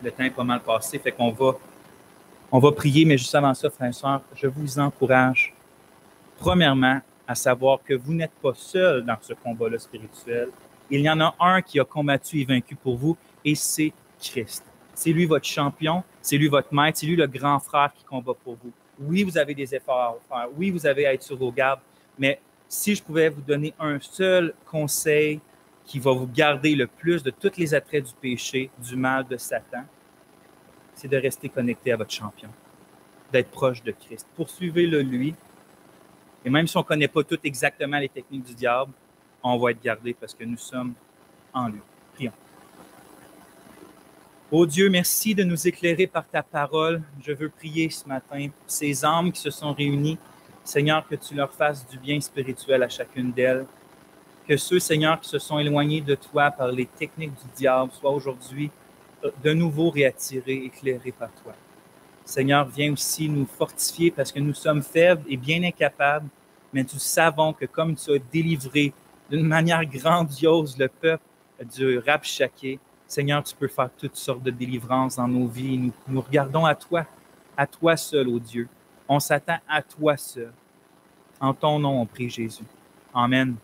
Le temps est pas mal passé, fait qu'on va prier, mais juste avant ça, frères et sœurs, je vous encourage, premièrement, à savoir que vous n'êtes pas seul dans ce combat-là spirituel. Il y en a un qui a combattu et vaincu pour vous, et c'est Christ. C'est lui votre champion, c'est lui votre maître, c'est lui le grand frère qui combat pour vous. Oui, vous avez des efforts à faire, oui, vous avez à être sur vos gardes, mais si je pouvais vous donner un seul conseil qui va vous garder le plus de tous les attraits du péché, du mal, de Satan, c'est de rester connecté à votre champion, d'être proche de Christ. Poursuivez-le lui, et même si on ne connaît pas toutes exactement les techniques du diable, on va être gardé parce que nous sommes en lui. Prions. Ô Dieu, merci de nous éclairer par ta parole. Je veux prier ce matin pour ces âmes qui se sont réunies. Seigneur, que tu leur fasses du bien spirituel à chacune d'elles. Que ceux, Seigneur, qui se sont éloignés de toi par les techniques du diable soient aujourd'hui de nouveau réattirés, éclairés par toi. Seigneur, viens aussi nous fortifier parce que nous sommes faibles et bien incapables, mais nous savons que comme tu as délivré d'une manière grandiose le peuple du Rabshakeh, Seigneur, tu peux faire toutes sortes de délivrances dans nos vies. Nous regardons à toi seul, ô Dieu. On s'attend à toi seul. En ton nom, on prie Jésus. Amen.